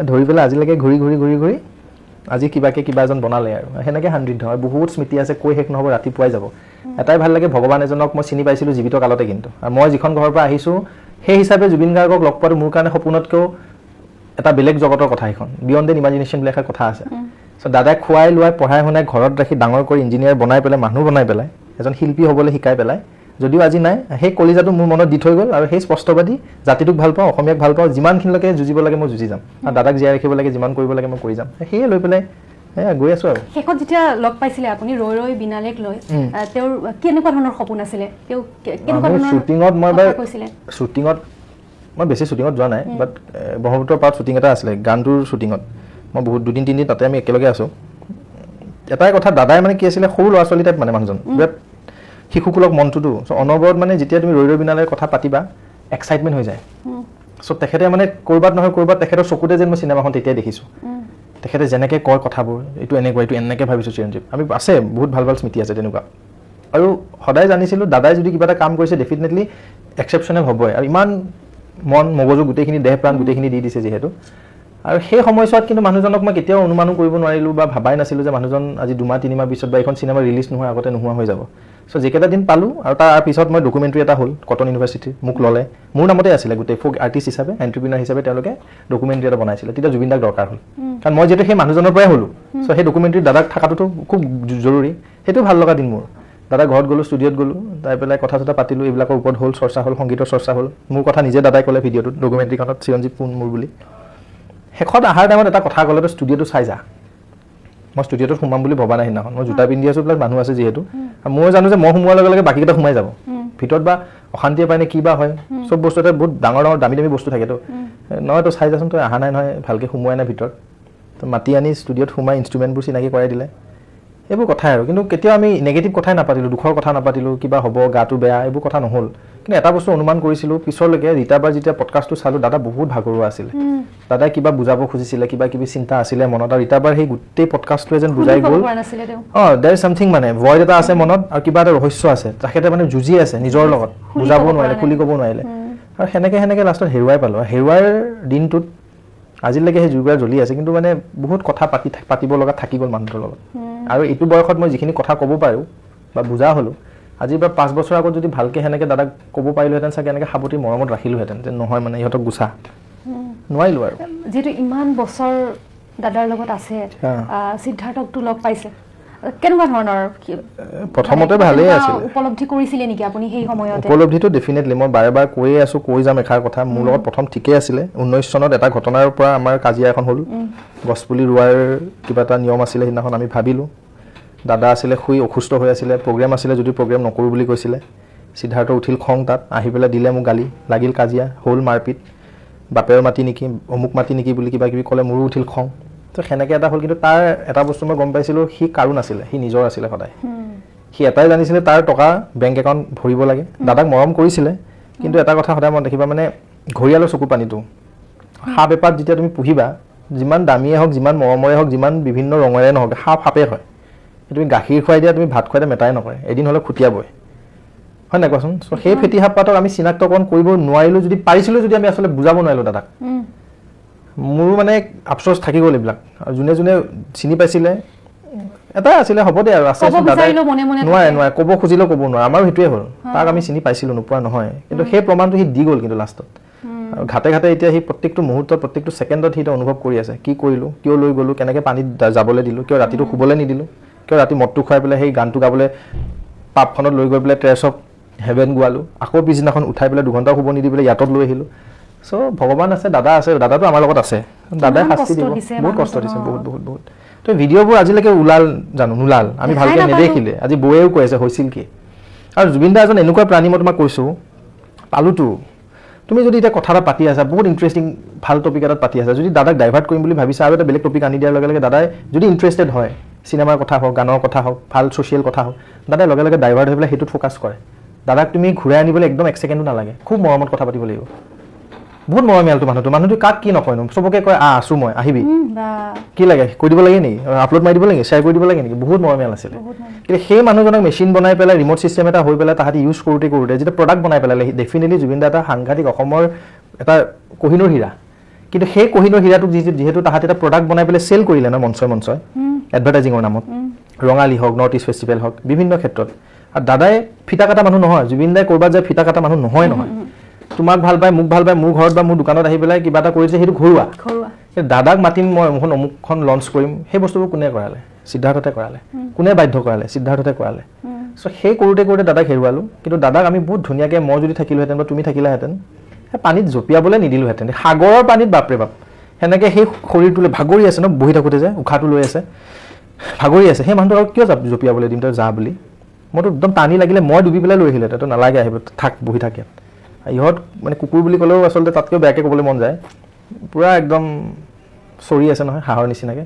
A: ধৰি পেলাই আজিলৈকে ঘূৰি আজি কিবা এজন বনালে আৰু সেনেকৈ 100 হয় বহুত স্মৃতি আছে কৈ শেষ নহ'ব ৰাতিপুৱাই যাব এটাই ভাল লাগে ভগৱান এজনক মই চিনি পাইছিলোঁ জীৱিত কালতে কিন্তু আৰু মই যিখন ঘৰৰ পৰা আহিছোঁ সেই হিচাপে জুবিন গাৰ্গক লগ পোৱাটো মোৰ কাৰণে সপোনতকৈও এটা বেলেগ জগতৰ কথা এখন বিয়ণ্ড এন ইমাজিনেশ্যন বুলি এখন কথা আছে চ' দাদাই খুৱাই লোৱাই পঢ়াই শুনাই ঘৰত ৰাখি ডাঙৰ কৰি ইঞ্জিনিয়াৰ বনাই পেলাই মানুহ বনাই পেলাই এজন শিল্পী হ'বলৈ শিকাই পেলাই যদিও আজি নাই সেই কলিজাটো মোৰ মনত দি থৈ গ'ল আৰু সেই স্পষ্টবাদী জাতিটোক ভাল পাওঁ অসমীয়াক ভাল পাওঁ যিমানখিনিলৈকে যুঁজিব লাগে মই যুঁজি যাম আৰু দাদাক জীয়াই ৰাখিব লাগে যিমান কৰিব লাগে মই কৰি যাম সেয়ে লৈ পেলাই গৈ আছোঁ আৰু
B: শেষত যেতিয়া লগ পাইছিলে আপুনি ৰৈ বিনালেক লৈ তেওঁৰ কেনেকুৱা ধৰণৰ সপোন আছিলে তেওঁ কেনেকুৱা ধৰণৰ
A: শ্বুটিঙত মই বেছি শ্বুটিঙত যোৱা নাই বাট ব্ৰহ্মপুত্ৰৰ পাৰত শ্বুটিং এটা আছিলে গানটোৰ শ্বুটিঙত মই বহুত 2-3 দিন তাতে আমি একেলগে আছোঁ এটাই কথা দাদাই মানে কি আছিলে সৰু ল'ৰা ছোৱালী টাইপ মানে মানুহজন বিৰাট শিশুকুলক মনটোতো চ' অনবৰত মানে যেতিয়া তুমি ৰৈ বিনালে কথা পাতিবা এক্সাইটমেণ্ট হৈ যায় চ' তেখেতে মানে ক'ৰবাত নহয় ক'ৰবাত তেখেতৰ চকুতে যেন মই চিনেমাখন তেতিয়াই দেখিছোঁ তেখেতে যেনেকৈ কয় কথাবোৰ এইটো এনেকৈ ভাবিছোঁ চিৰঞ্জীৱ আমি আছে বহুত ভাল ভাল স্মৃতি আছে তেনেকুৱা আৰু সদায় জানিছিলোঁ দাদাই যদি কিবা এটা কাম কৰিছে ডেফিনেটলি এক্সেপশ্যনেল হ'বই আৰু ইমান মন মগজু গোটেইখিনি দেহ প্ৰাণ গোটেইখিনি দি দিছে যিহেতু আৰু সেই সময়ছোৱাত কিন্তু মানুহজনক মই কেতিয়াও অনুমানো কৰিব নোৱাৰিলোঁ বা ভাবাই নাছিলোঁ যে মানুহজন আজি 2-3 মাহ পিছত বা এখন চিনেমা ৰিলিজ নোহোৱাৰ আগতে নোহোৱা হৈ যাব চ' যিকেইটা দিন পালোঁ আৰু তাৰ পিছত মই ডকুমেণ্টাৰী এটা হ'ল কটন ইউনিভাৰ্চিটিৰ মোক ল'লে মোৰ নামতে আছিলে গোটেই ফ'ক আৰ্টিষ্ট হিচাপে এণ্টাৰপ্ৰিনাৰ হিচাপে তেওঁলোকে ডকুমেণ্টাৰী এটা বনাইছিলে তেতিয়া জুবিন দাক দৰকাৰ হ'ল কাৰণ মই যিহেতু সেই মানুহজনৰ পৰাই হ'লোঁ চ' সেই ডকুমেণ্টাৰী দাদাক থকাটোতো খুব জৰুৰী সেইটো ভাল লগা দিন মোৰ দাদা ঘৰত গ'লোঁ ষ্টুডিঅ'ত গ'লোঁ তাই পেলাই কথা চথা পাতিলোঁ এইবিলাকৰ ওপৰত হ'ল চৰ্চা হ'ল সংগীতৰ চৰ্চা হ'ল মোৰ কথা নিজে দাদাই ক'লে ভিডিঅ'টোত ডকুমেণ্টাৰীখনত চিৰঞ্জীৱ কোন মোৰ বুলি শেষত অহাৰ টাইমত এটা কথা ক'লে তই ষ্টুডিঅ'টো চাই যা মই ষ্টুডিঅ'টোত সোমাম বুলি ভবা নাই সেইদিনাখন মই জোতা পিন্ধি আছোঁ প্লাছ মানুহ আছে যিহেতু আৰু মই জানো যে মই সোমোৱাৰ লগে লগে বাকীকেইটা সোমাই যাব ভিতৰত বা অশান্তিয়ে পায় নে কি বা হয় চব বস্তু এটা বহুত ডাঙৰ দামী বস্তু থাকেতো নহয় তই চাই যাচোন তই অহা নাই নহয় ভালকৈ সোমোৱাই নাই ভিতৰত তো মাতি আনি ষ্টুডিঅ'ত সোমাই ইনষ্ট্ৰুমেণ্টবোৰ চিনাকি কৰাই দিলে এইবোৰ কথাই আৰু কিন্তু কেতিয়াও আমি নেগেটিভ কথাই নাপাতিলোঁ দুখৰ কথা নাপাতিলোঁ কিবা হ'ব গাটো বেয়া এইবোৰ কথা নহ'ল কিন্তু এটা বস্তু অনুমান কৰিছিলোঁ পিছলৈকে ৰীতাবাৰ যেতিয়া পডকাষ্টটো চালোঁ দাদা বহুত ভাগৰুৱা আছিলে দাদাই কিবা বুজাব খুজিছিলে কিবা কিবি চিন্তা আছিলে মনত আৰু ৰীতাবাৰ সেই গোটেই পডকাষ্টটোৱে যেন বুজাই গ'ল দেৰ ইজ ছামথিং মানে ভইড এটা আছে মনত আৰু কিবা এটা ৰহস্য আছে তেখেতে মানে যুঁজি আছে নিজৰ লগত বুজাব নোৱাৰিলে খুলি ক'ব নোৱাৰিলে আৰু সেনেকৈ লাষ্টত হেৰুৱাই পালোঁ হেৰুৱাৰ দিনটোত আজিলৈকে সেই জুইকুৰা জ্বলি আছে কিন্তু মানে বহুত কথা পাতিব লগা থাকি গ'ল মানুহটোৰ লগত আৰু এইটো বয়সত মই যিখিনি কথা ক'ব পাৰোঁ বা বুজা হ'লোঁ আজিৰ পৰা 5 বছৰ আগত যদি ভালকৈ সেনেকৈ দাদাক ক'ব পাৰিলোহেঁতেন চাগে এনেকৈ সাৱটি মৰমত ৰাখিলোহেঁতেন যে নহয় মানে ইহঁতক গুচা নোৱাৰিলোঁ আৰু
B: যিহেতু ইমান বছৰ দাদাৰ লগত আছে সিদ্ধাৰ্থকটো লগ পাইছে কেনেকুৱা ধৰণৰ
A: প্ৰথমতে ভালেই আছিল
B: উপলব্ধি কৰিছিলে নেকি আপুনি সেই সময়তে
A: উপলব্ধিটো ডেফিনেটলি মই বাৰে বাৰে কৈয়ে আছোঁ কৈ যাম এষাৰ কথা মোৰ লগত প্ৰথম ঠিকেই আছিলে 19 চনত এটা ঘটনাৰ পৰা আমাৰ কাজিয়া এখন হ'ল গছপুলি ৰোৱাৰ কিবা এটা নিয়ম আছিলে সেইদিনাখন আমি ভাবিলোঁ দাদা আছিলে শুই অসুস্থ হৈ আছিলে প্ৰগ্ৰেম আছিলে যদি প্ৰগ্ৰেম নকৰোঁ বুলি কৈছিলে সিদ্ধাৰ্থ উঠিল খং তাত আহি পেলাই দিলে মোক গালি লাগিল কাজিয়া হ'ল মাৰপিট বাপেৰ মাটি নেকি অমুক মাটি নেকি বুলি কিবা কিবি ক'লে মোৰো উঠিল খং তো সেনেকৈ এটা হ'ল কিন্তু তাৰ এটা বস্তু মই গম পাইছিলোঁ সি কাৰো নাছিলে সি নিজৰ আছিলে সদায় সি এটাই জানিছিলে তাৰ টকা বেংক একাউণ্ট ভৰিব লাগে দাদাক মৰম কৰিছিলে কিন্তু এটা কথা সদায় মনত দেখিবা মানে ঘৰিয়ালৰ চকু পানীটো সাপ এপাত যেতিয়া তুমি পুহিবা যিমান দামীয়ে হওক যিমান মৰমৰে হওক যিমান বিভিন্ন ৰঙেৰে নহওক সাপে হয় তুমি গাখীৰ খুৱাই দিয়া তুমি ভাত খুৱাই দিয়া মেটাই নকৰে এদিন হ'লে খুটিয়াবই হয় নাই কোৱাচোন চ' সেই ফেটি সাপ পাতক আমি চিনাক্তকৰণ কৰিব নোৱাৰিলোঁ যদি পাৰিছিলোঁ যদি আমি আচলতে বুজাব নোৱাৰিলোঁ দাদাক মোৰো মানে আফচোচ থাকি গ'ল এইবিলাক আৰু যোনে যোনে চিনি পাইছিলে এটাই আছিলে হ'ব দে আৰু আছে নোৱাৰে ক'ব খুজিলেও ক'ব নোৱাৰে আমাৰো সেইটোৱে হ'ল তাক আমি চিনি পাইছিলোঁ নোপোৱা নহয় কিন্তু সেই প্ৰমাণটো সি দি গ'ল কিন্তু লাষ্টত আৰু ঘাটে ঘাটে এতিয়া সি প্ৰত্যেকটো মুহূৰ্তত প্ৰত্যেকটো ছেকেণ্ডত সি অনুভৱ কৰি আছে কি কৰিলোঁ কিয় লৈ গ'লোঁ কেনেকৈ পানীত যাবলৈ দিলোঁ কিয় ৰাতিটো শুবলৈ নিদিলোঁ কিয় ৰাতি মদটো খুৱাই পেলাই সেই গানটো গাবলৈ পাপখনত লৈ গৈ পেলাই ট্ৰেছ অফ হেভেন গোৱালোঁ আকৌ পিছদিনাখন উঠাই পেলাই 2 ঘণ্টা শুব নিদি পেলাই ইয়াতত লৈ আহিলোঁ চ' ভগৱান আছে দাদা আছে দাদাটো আমাৰ লগত আছে দাদাই শাস্তি দিব বহুত কষ্ট দিছে বহুত তো ভিডিঅ'বোৰ আজিলৈকে ওলাল জানো নোলাল আমি ভালকৈ নেদেখিলে আজি বৌয়েও কৈ আছে হৈছিল কি আৰু জুবিন দা এজন এনেকুৱা প্ৰাণী মই তোমাক কৈছোঁ পালোতো তুমি যদি এতিয়া কথা এটা পাতি আছা বহুত ইণ্টাৰেষ্টিং ভাল টপিক এটাত পাতি আছা যদি দাদাক ডাইভাৰ্ট কৰিম বুলি ভাবিছা আৰু এটা বেলেগ টপিক আনি দিয়াৰ লগে লগে দাদাই যদি ইণ্টাৰেষ্টেড হয় চিনেমাৰ কথা হওক গানৰ কথা হওক ভাল ছ'চিয়েল কথা হওক দাদাই লগে লগে ডাইভাৰ্ট হৈ পেলাই সেইটোত ফ'কাছ কৰে দাদাক তুমি ঘূৰাই আনিবলৈ একদম 1 ছেকেণ্ডো নালাগে খুব মৰমত কথা পাতিব লাগিব বহুত মৰমীয়ালটো মানুহটো কাক কি নকয়নো চবকে কয় আছোঁ মই আহিবি কি লাগে কৈ দিব লাগে নেকি আপলোড মাৰি দিব লাগে শ্বেয়াৰ কৰি দিব লাগে নেকি বহুত মৰমীয়াল আছিলে কিন্তু সেই মানুহজনক মেচিন বনাই পেলাই ৰিম'ট ছিষ্টেম এটা হৈ পেলাই তাহাঁতি ইউজ কৰোঁতে যেতিয়া প্ৰডাক্ট বনাই পেলালে ডেফিনেটলি জুবিন দা এটা সাংঘাতিক অসমৰ এটা কহিনুৰ হীৰা কিন্তু সেই কহিনুৰ হীৰাটোক যিহেতু তাহাঁতি এটা প্ৰডাক্ট বনাই পেলাই চেল কৰিলে ন মঞ্চই এডভাৰটাইজিঙৰ নামত ৰঙালী হওক নৰ্থ ইষ্ট ফেষ্টিভেল হওক বিভিন্ন ক্ষেত্ৰত আৰু দাদাই ফিটা কাটা মানুহ নহয় জুবিন দাই ক'ৰবাত যায় ফিটা কাটা মানুহ নহয় তোমাক ভাল পায় মোক ভাল পায় মোৰ ঘৰত বা মোৰ দোকানত আহি পেলাই কিবা এটা কৰিছে সেইটো ঘৰুৱা দাদাক মাতিম মই অমুকখন লঞ্চ কৰিম সেই বস্তুবোৰ কোনে কৰালে সিদ্ধাৰ্থতে কৰালে কোনে বাধ্য কৰালে সিদ্ধাৰ্থতে কৰালে চ' সেই কৰোঁতে দাদাক হেৰুৱালোঁ কিন্তু দাদাক আমি বহুত ধুনীয়াকৈ মই যদি থাকিলোহেঁতেন বা তুমি থাকিলাহেঁতেন সেই পানীত জঁপিয়াবলৈ নিদিলোহেঁতেন সাগৰৰ পানীত বাপৰে বাপ সেনেকৈ সেই শৰীৰটোলৈ ভাগৰি আছে ন বহি থাকোঁতে যে উশাহটো লৈ আছে ভাগৰি আছে সেই মানুহটো আৰু কিয় জঁপিয়াবলৈ দিম তই যা বুলি মইতো একদম টানি লাগিলে মই ডুবি পেলাই লৈ আহিলে তই নালাগে আহিব থাক বহি থাকে ইহঁত মানে কুকুৰ বুলি ক'লেও আচলতে তাতকৈ বেয়াকৈ ক'বলৈ মন যায় পূৰা একদম চৰি আছে নহয় হাঁহৰ নিচিনাকৈ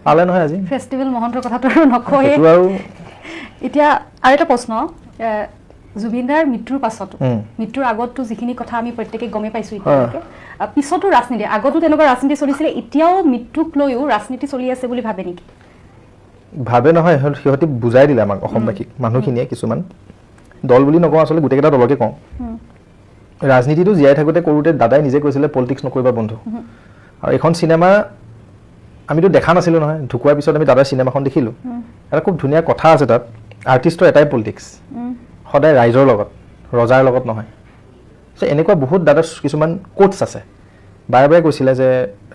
A: পালে নহয় আজি
B: ফেষ্টিভেল মহন্তৰ কথাটো আৰু নকয়ে
A: সেইটো আৰু
B: এতিয়া আৰু এটা প্ৰশ্ন জুবিনদাৰ মৃত্যুৰ পাছতো মৃত্যুৰ আগতো যিখিনি কথা আমি প্ৰত্যেকে গমে পাইছো এতিয়ালৈকে পিছতো ৰাজনীতি আগতো তেনেকুৱা ৰাজনীতি চলিছিলে এতিয়াও মৃত্যুক লৈও ৰাজনীতি চলি আছে বুলি ভাবে নেকি
A: ভাবে নহয় সিহঁতি বুজাই দিলে আমাক অসমবাসীক মানুহখিনিয়ে কিছুমান দল বুলি নকওঁ আচলতে গোটেইকেইটা দলকে কওঁ ৰাজনীতিটো জীয়াই থাকোঁতে কৰোঁতে দাদাই নিজে কৈছিলে পলিটিক্স নকৰিবা বন্ধু আৰু এখন চিনেমা আমিতো দেখা নাছিলোঁ নহয় ঢুকোৱাৰ পিছত আমি দাদাৰ চিনেমাখন দেখিলোঁ এটা খুব ধুনীয়া কথা আছে তাত আৰ্টিষ্টৰ এটাই পলিটিক্স সদায় ৰাইজৰ লগত ৰজাৰ লগত নহয় চ' এনেকুৱা বহুত দাদাৰ কিছুমান কোটছ আছে বাৰে বাৰে কৈছিলে যে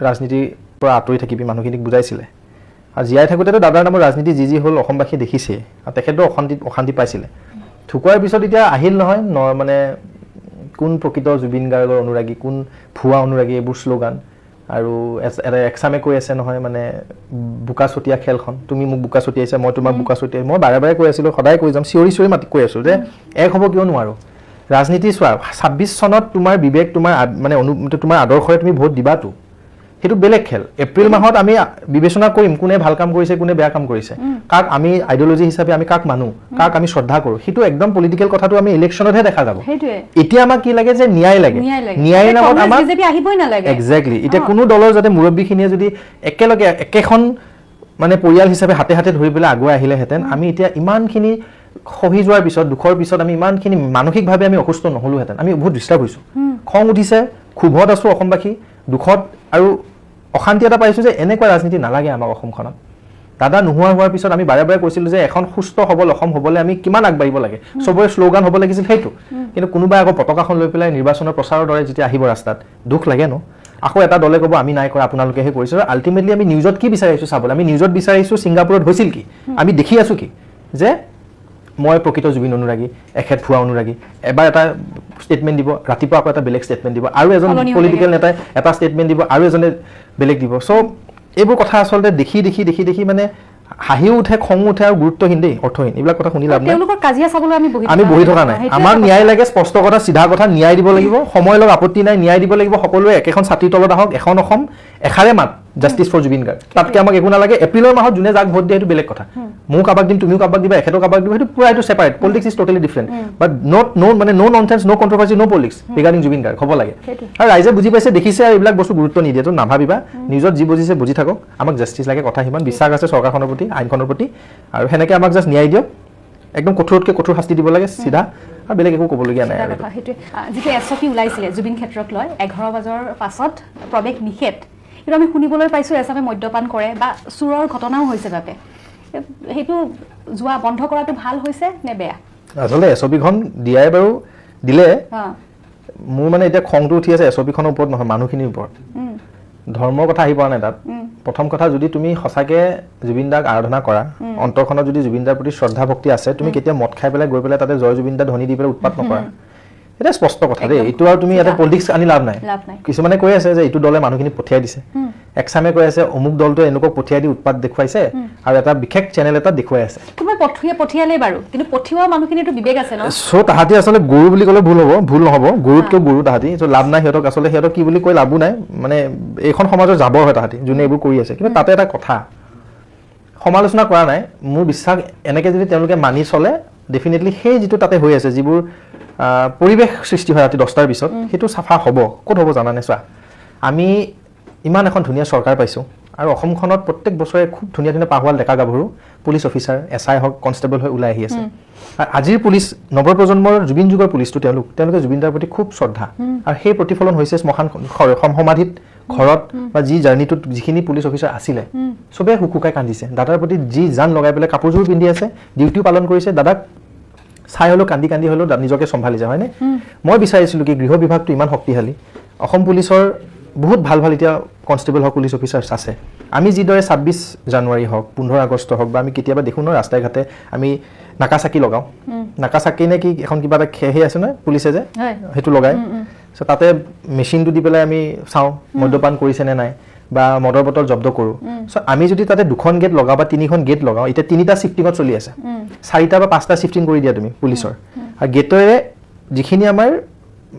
A: ৰাজনীতিৰ পৰা আঁতৰি থাকিবি মানুহখিনিক বুজাইছিলে আৰু জীয়াই থাকোঁতেতো দাদাৰ নামৰ ৰাজনীতি যি হ'ল অসমবাসীয়ে দেখিছে আৰু তেখেতেও অশান্তি পাইছিলে ঢুকোৱাৰ পিছত এতিয়া আহিল নহয় মানে কোন প্ৰকৃত জুবিন গাৰ্গৰ অনুৰাগী কোন ভুৱা অনুৰাগী এইবোৰ শ্লোগান আৰু এটা একচামে কৈ আছে নহয় মানে বোকা ছটিয়া খেলখন তুমি মোক বোকা ছটিয়াইছা মই তোমাক বোকা ছটিয়াই মই বাৰে বাৰে কৈ আছিলোঁ সদায় কৈ যাম চিঞৰি মাতি কৈ আছোঁ যে এক হ'ব কিয় নোৱাৰোঁ ৰাজনীতি চোৱা ২৬ চনত তোমাৰ বিবেক তোমাৰ মানে তোমাৰ আদৰ্শৰে তুমি ভোট দিবাতো সেইটো বেলেগ খেল এপ্ৰিল মাহত আমি বিবেচনা কৰিম কোনে ভাল কাম কৰিছে কোনে বেয়া কাম কৰিছে কাক আমি আইডিঅলজি হিচাপে আমি কাক মানো কাক আমি শ্ৰদ্ধা কৰোঁ সেইটো একদম পলিটিকেল কথাটো আমি ইলেকশ্যনতহে দেখা যাব এতিয়া আমাক কি লাগে যে ন্যায় লাগে ন্যায়ৰ নামত আমাক একজেক্টলি এতিয়া কোনো দলৰ যাতে মুৰব্বীখিনিয়ে যদি একেলগে একেখন মানে পৰিয়াল হিচাপে হাতে হাতে ধৰি পেলাই আগুৱাই আহিলেহেঁতেন আমি এতিয়া ইমানখিনি সহি যোৱাৰ পিছত দুখৰ পিছত আমি ইমানখিনি মানসিকভাৱে আমি অসুস্থ নহ'লোহেঁতেন আমি বহুত ডিষ্টাৰ্ব হৈছোঁ খং উঠিছে ক্ষোভত আছোঁ অসমবাসী দুখত আৰু অশান্তি এটা পাইছোঁ যে এনেকুৱা ৰাজনীতি নালাগে আমাক অসমখনত দাদা নোহোৱা হোৱাৰ পিছত আমি বাৰে বাৰে কৈছিলোঁ যে এখন সুস্থ সবল অসম হ'বলৈ আমি কিমান আগবাঢ়িব লাগে চবৰে শ্লোগান হ'ব লাগিছিল সেইটো কিন্তু কোনোবাই আকৌ পতাকাখন লৈ পেলাই নিৰ্বাচনৰ প্ৰচাৰৰ দৰে যেতিয়া আহিব ৰাস্তাত দুখ লাগে ন আকৌ এটা দলে ক'ব আমি নাই কৰা আপোনালোকেহে কৰিছে আৰু আল্টিমেটলি আমি নিউজত কি বিচাৰিছোঁ চাবলৈ আমি নিউজত বিচাৰিছোঁ ছিংগাপুৰত হৈছিল কি আমি দেখি আছোঁ কি যে মই প্ৰকৃত জুবিন অনুৰাগী এখেত ভুৱা অনুৰাগী এবাৰ এটা ষ্টেটমেণ্ট দিব ৰাতিপুৱা আকৌ এটা বেলেগ ষ্টেটমেণ্ট দিব আৰু এজন পলিটিকেল নেতাই এটা ষ্টেটমেণ্ট দিব আৰু এজনে বেলেগ দিব চ' এইবোৰ কথা আচলতে দেখি মানে হাঁহিও উঠে খং উঠে আৰু গুৰুত্বহীন দেই অৰ্থহীন এইবিলাক কথা শুনি লাভ নাই আমি বহি থকা নাই আমাৰ ন্যায় লাগে স্পষ্ট কথা চিধা কথা ন্যায় দিব লাগিব সময় লগ আপত্তি নাই ন্যায় দিব লাগিব সকলোৱে একেখন ছাতিৰ তলত আহক এখন অসম এষাৰে মাত জাষ্টিছ ফৰ জুবিন গাৰ্গ তাতকৈ আমাক একো নালাগে এপ্ৰিলৰ মাহত যোনে যাক ভোট দিয়ে সেইটো বেলেগ কথা মোক কাবাক দিম তুমিও কাবাক দিবা এখেতক কাবাক দিব সেইটো পুৰা এইটো separate politics is totally different but মানে no' nonsense no' controversy no' politics regarding Zubeen Garg হ'ব লাগে আৰু ৰাইজে বুজি পাইছে দেখিছে আৰু এইবিলাক বস্তু গুৰুত্ব নিদিয়ে তো নাভাবিবা নিজত যি বুজিছে বুজি থাকক আমাক জাষ্টিছ লাগে কথা সিমান বিশ্বাস আছে চৰকাৰখনৰ প্ৰতি আইনখনৰ প্ৰতি আৰু সেনেকৈ আমাক জাষ্ট ন্যায় দিয়ক একদম কঠোৰতকৈ কঠোৰ শাস্তি দিব লাগে চিধা আৰু বেলেগ একো ক'বলগীয়া নাই আৰু
B: যিটো এছঅপি ওলাইছিলে জুবিন ক্ষেত্ৰক লৈ 11 বজাৰ পাছত প্ৰৱেশ নিষেধ কিন্তু আমি শুনিবলৈ পাইছোঁ এছামে মদ্যপান কৰে বা চুৰৰ ঘটনাও হৈছে বাবে সেইটো যোৱা বন্ধ কৰাটো ভাল হৈছে নে বেয়া
A: আচলতে এছপিখন দিয়াই বাৰু দিলে মোৰ মানে এতিয়া খংটো উঠি আছে এছপিখনৰ ওপৰত নহয় মানুহখিনিৰ ওপৰত ধৰ্মৰ কথা আহি পৰা নাই তাত প্ৰথম কথা যদি তুমি সঁচাকৈ জুবিন দাক আৰাধনা কৰা অন্তৰখনত যদি জুবিন দাৰ প্ৰতি শ্ৰদ্ধা ভক্তি আছে তুমি কেতিয়া মদ খাই পেলাই গৈ পেলাই তাতে জয় জুবিন দা ধ্বনি দি পেলাই উৎপাত নকৰা এটা স্পষ্ট কথা দেই এইটো আৰু তুমি এটা পলিটিক্স আনি লাভ নাই কিছুমানে কৈ আছে যে এইটো দলে মানুহখিনি পঠিয়াই দিছে একচামে কৈ আছে অমুক দলটো এনেকুৱা পঠিয়াই দি উৎপাত দেখুৱাইছে আৰু এটা বিশেষ চেনেল এটা দেখুৱাই আছে
B: পঠিয়ালে বাৰু কিন্তু পঠিওৱা মানুহখিনিতো বিবেক আছে ন
A: চ' তাহাঁতি আচলতে গৰু বুলি ক'লে ভুল নহ'ব গৰুতকৈ গৰু তাহাঁতি চ' লাভ নাই সিহঁতক আচলতে সিহঁতক কি বুলি কৈ লাভো নাই মানে এইখন সমাজৰ জাবৰ হয় তাহাঁতি যোনে এইবোৰ কৰি আছে কিন্তু তাতে এটা কথা সমালোচনা কৰা নাই মোৰ বিশ্বাস এনেকৈ যদি তেওঁলোকে মানি চলে ডেফিনেটলি সেই যিটো তাতে হৈ আছে যিবোৰ পৰিৱেশ সৃষ্টি হয় ৰাতি 10টাৰ পিছত সেইটো চাফা হ'ব ক'ত হ'ব জানানে চোৱা আমি ইমান এখন ধুনীয়া চৰকাৰ পাইছোঁ আৰু অসমখনত প্ৰত্যেক বছৰে খুব ধুনীয়া ধুনীয়া পাহোৱাল ডেকা গাভৰু পুলিচ অফিচাৰ SI হওক কনষ্টেবল হৈ ওলাই আহি আছে আৰু আজিৰ পুলিচ নৱপ্ৰজন্মৰ জুবিন যুগৰ পুলিচটো তেওঁলোকে জুবিন দাৰ প্ৰতি খুব শ্ৰদ্ধা আৰু সেই প্ৰতিফলন হৈছে শ্মশান সমাধিত ঘৰত বা যি জাৰ্ণিটোত যিখিনি পুলিচ অফিচাৰ আছিলে চবেই হুকুকাই কান্দিছে দাদাৰ প্ৰতি যি জান লগাই পেলাই কাপোৰযোৰ পিন্ধি আছে ডিউটিও পালন কৰিছে দাদাক চাই হ'লেও কান্দি হ'লেও নিজকে চম্ভালিছে হয়নে মই বিচাৰিছিলোঁ কি গৃহ বিভাগটো ইমান শক্তিশালী অসম পুলিচৰ বহুত ভাল এতিয়া কনষ্টেবল হওক পুলিচ অফিচাৰ্ছ আছে আমি যিদৰে 26 জানুৱাৰী হওক 15 আগষ্ট হওক বা আমি কেতিয়াবা দেখোঁ ন ৰাস্তাই ঘাটে আমি নাকাচাকি লগাওঁ নাকাচাকি নে কি এখন কিবা এটা খেহে আছে নহয় পুলিচে যে সেইটো লগায় চ' তাতে মেচিনটো দি পেলাই আমি চাওঁ মদ্যপান কৰিছে নে নাই বা মদৰ বটল জব্দ কৰোঁ চ' আমি যদি তাতে 2খন গেট লগাওঁ বা 3খন গেট লগাওঁ এতিয়া 3টা শিফটিঙত চলি আছে 4টা বা 5টা শিফটিং কৰি দিয়া তুমি পুলিচৰ আৰু গেটেৰে যিখিনি আমাৰ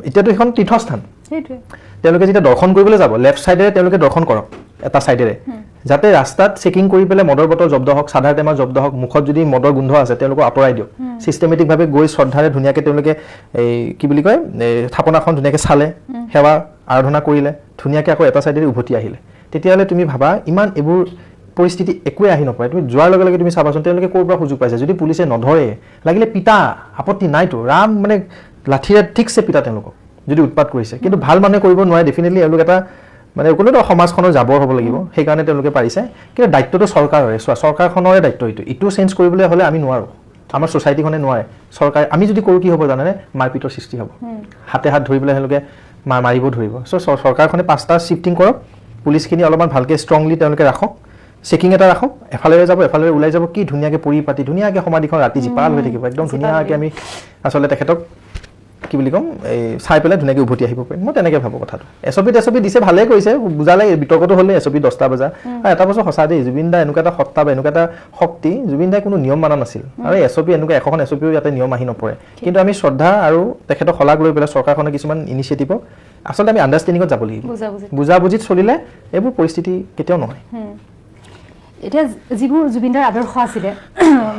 A: এতিয়াতো এখন তীৰ্থস্থান তেওঁলোকে যেতিয়া দৰ্শন কৰিবলৈ যাব লেফ্ট চাইডেৰে তেওঁলোকে দৰ্শন কৰক এটা চাইডেৰে যাতে ৰাস্তাত চেকিং কৰি পেলাই মদৰ বটল জব্দ হওক, চাধাৰ টেমা জব্দ হওক, মুখত যদি মদৰ গোন্ধ আছে তেওঁলোকক আঁতৰাই দিয়ক। চিষ্টেমেটিকভাৱে গৈ শ্ৰদ্ধাৰে ধুনীয়াকৈ তেওঁলোকে এই কি বুলি কয় থাপনাখন ধুনীয়াকৈ চালে, সেৱা আৰাধনা কৰিলে, ধুনীয়াকৈ আকৌ এটা চাইডেদি উভতি আহিলে, তেতিয়াহ'লে তুমি ভাবা ইমান এইবোৰ পৰিস্থিতি একোৱে আহি নপৰে। তুমি যোৱাৰ লগে লগে তুমি চাবাচোন তেওঁলোকে ক'ৰ পৰা সুযোগ পাইছে। যদি পুলিচে নধৰে লাগিলে পিতা, আপত্তি নাইতো, ৰাম মানে লাঠিৰে ঠিকছে পিতা তেওঁলোকক যদি উৎপাত কৰিছে। কিন্তু ভাল মানুহে কৰিব নোৱাৰে, ডেফিনেটলি এওঁলোক এটা মানে কোনোটো সমাজখনৰ জাবৰ হ'ব লাগিব, সেইকাৰণে তেওঁলোকে পাৰিছে। কিন্তু দায়িত্বটো চৰকাৰৰে, চোৱা চৰকাৰখনৰে দায়িত্ব এইটো চেঞ্জ কৰিবলৈ হ'লে আমি নোৱাৰোঁ, আমাৰ ছ'চাইটিখনে নোৱাৰে। চৰকাৰে আমি যদি কৰোঁ কি হ'ব জানেনে, মাৰপিটৰ সৃষ্টি হ'ব, হাতে হাত ধৰি পেলাই তেওঁলোকে মাৰিব ধৰিব। চ' চৰকাৰখনে 5টা শ্বিফটিং কৰক, পুলিচখিনি অলপমান ভালকৈ ষ্ট্ৰংলি তেওঁলোকে ৰাখক, চেকিং এটা ৰাখক, এফালেৰে যাব এফালেৰে ওলাই যাব, কি ধুনীয়াকৈ পৰিপাতি ধুনীয়াকৈ সমাধিখন ৰাতি জীপাল হৈ থাকিব, একদম ধুনীয়াকৈ আমি আচলতে তেখেতক কি বুলি ক'ম এই চাই পেলাই ধুনীয়াকৈ উভতি আহিব পাৰিম। মই তেনেকৈ ভাবোঁ কথাটো। এছঅ'পি দিছে ভালেই কৰিছে, বুজালে বিতৰ্কটো হ'লে এছঅ'পি 10টা বজা। আৰু এটা বছৰ সঁচা দেই, জুবিন দা এনেকুৱা এটা সত্তা বা এনেকুৱা এটা শক্তি, জুবিন দাই কোনো নিয়ম মানা নাছিল। আৰু এছঅ'পি এনেকুৱা এখন এছঅ'পিও ইয়াতে নিয়ম আহি নপৰে। কিন্তু আমি শ্ৰদ্ধা আৰু তেখেতক শলাগ লৈ পেলাই চৰকাৰখনে কিছুমান ইনিচিয়েটিভক আচলতে আমি আণ্ডাৰষ্টেণ্ডিঙত যাব লাগিব, বুজাবুজিত চলিলে এইবোৰ পৰিস্থিতি কেতিয়াও নহয়।
B: এতিয়া যিবোৰ জুবিনদাৰ আদৰ্শ আছিলে,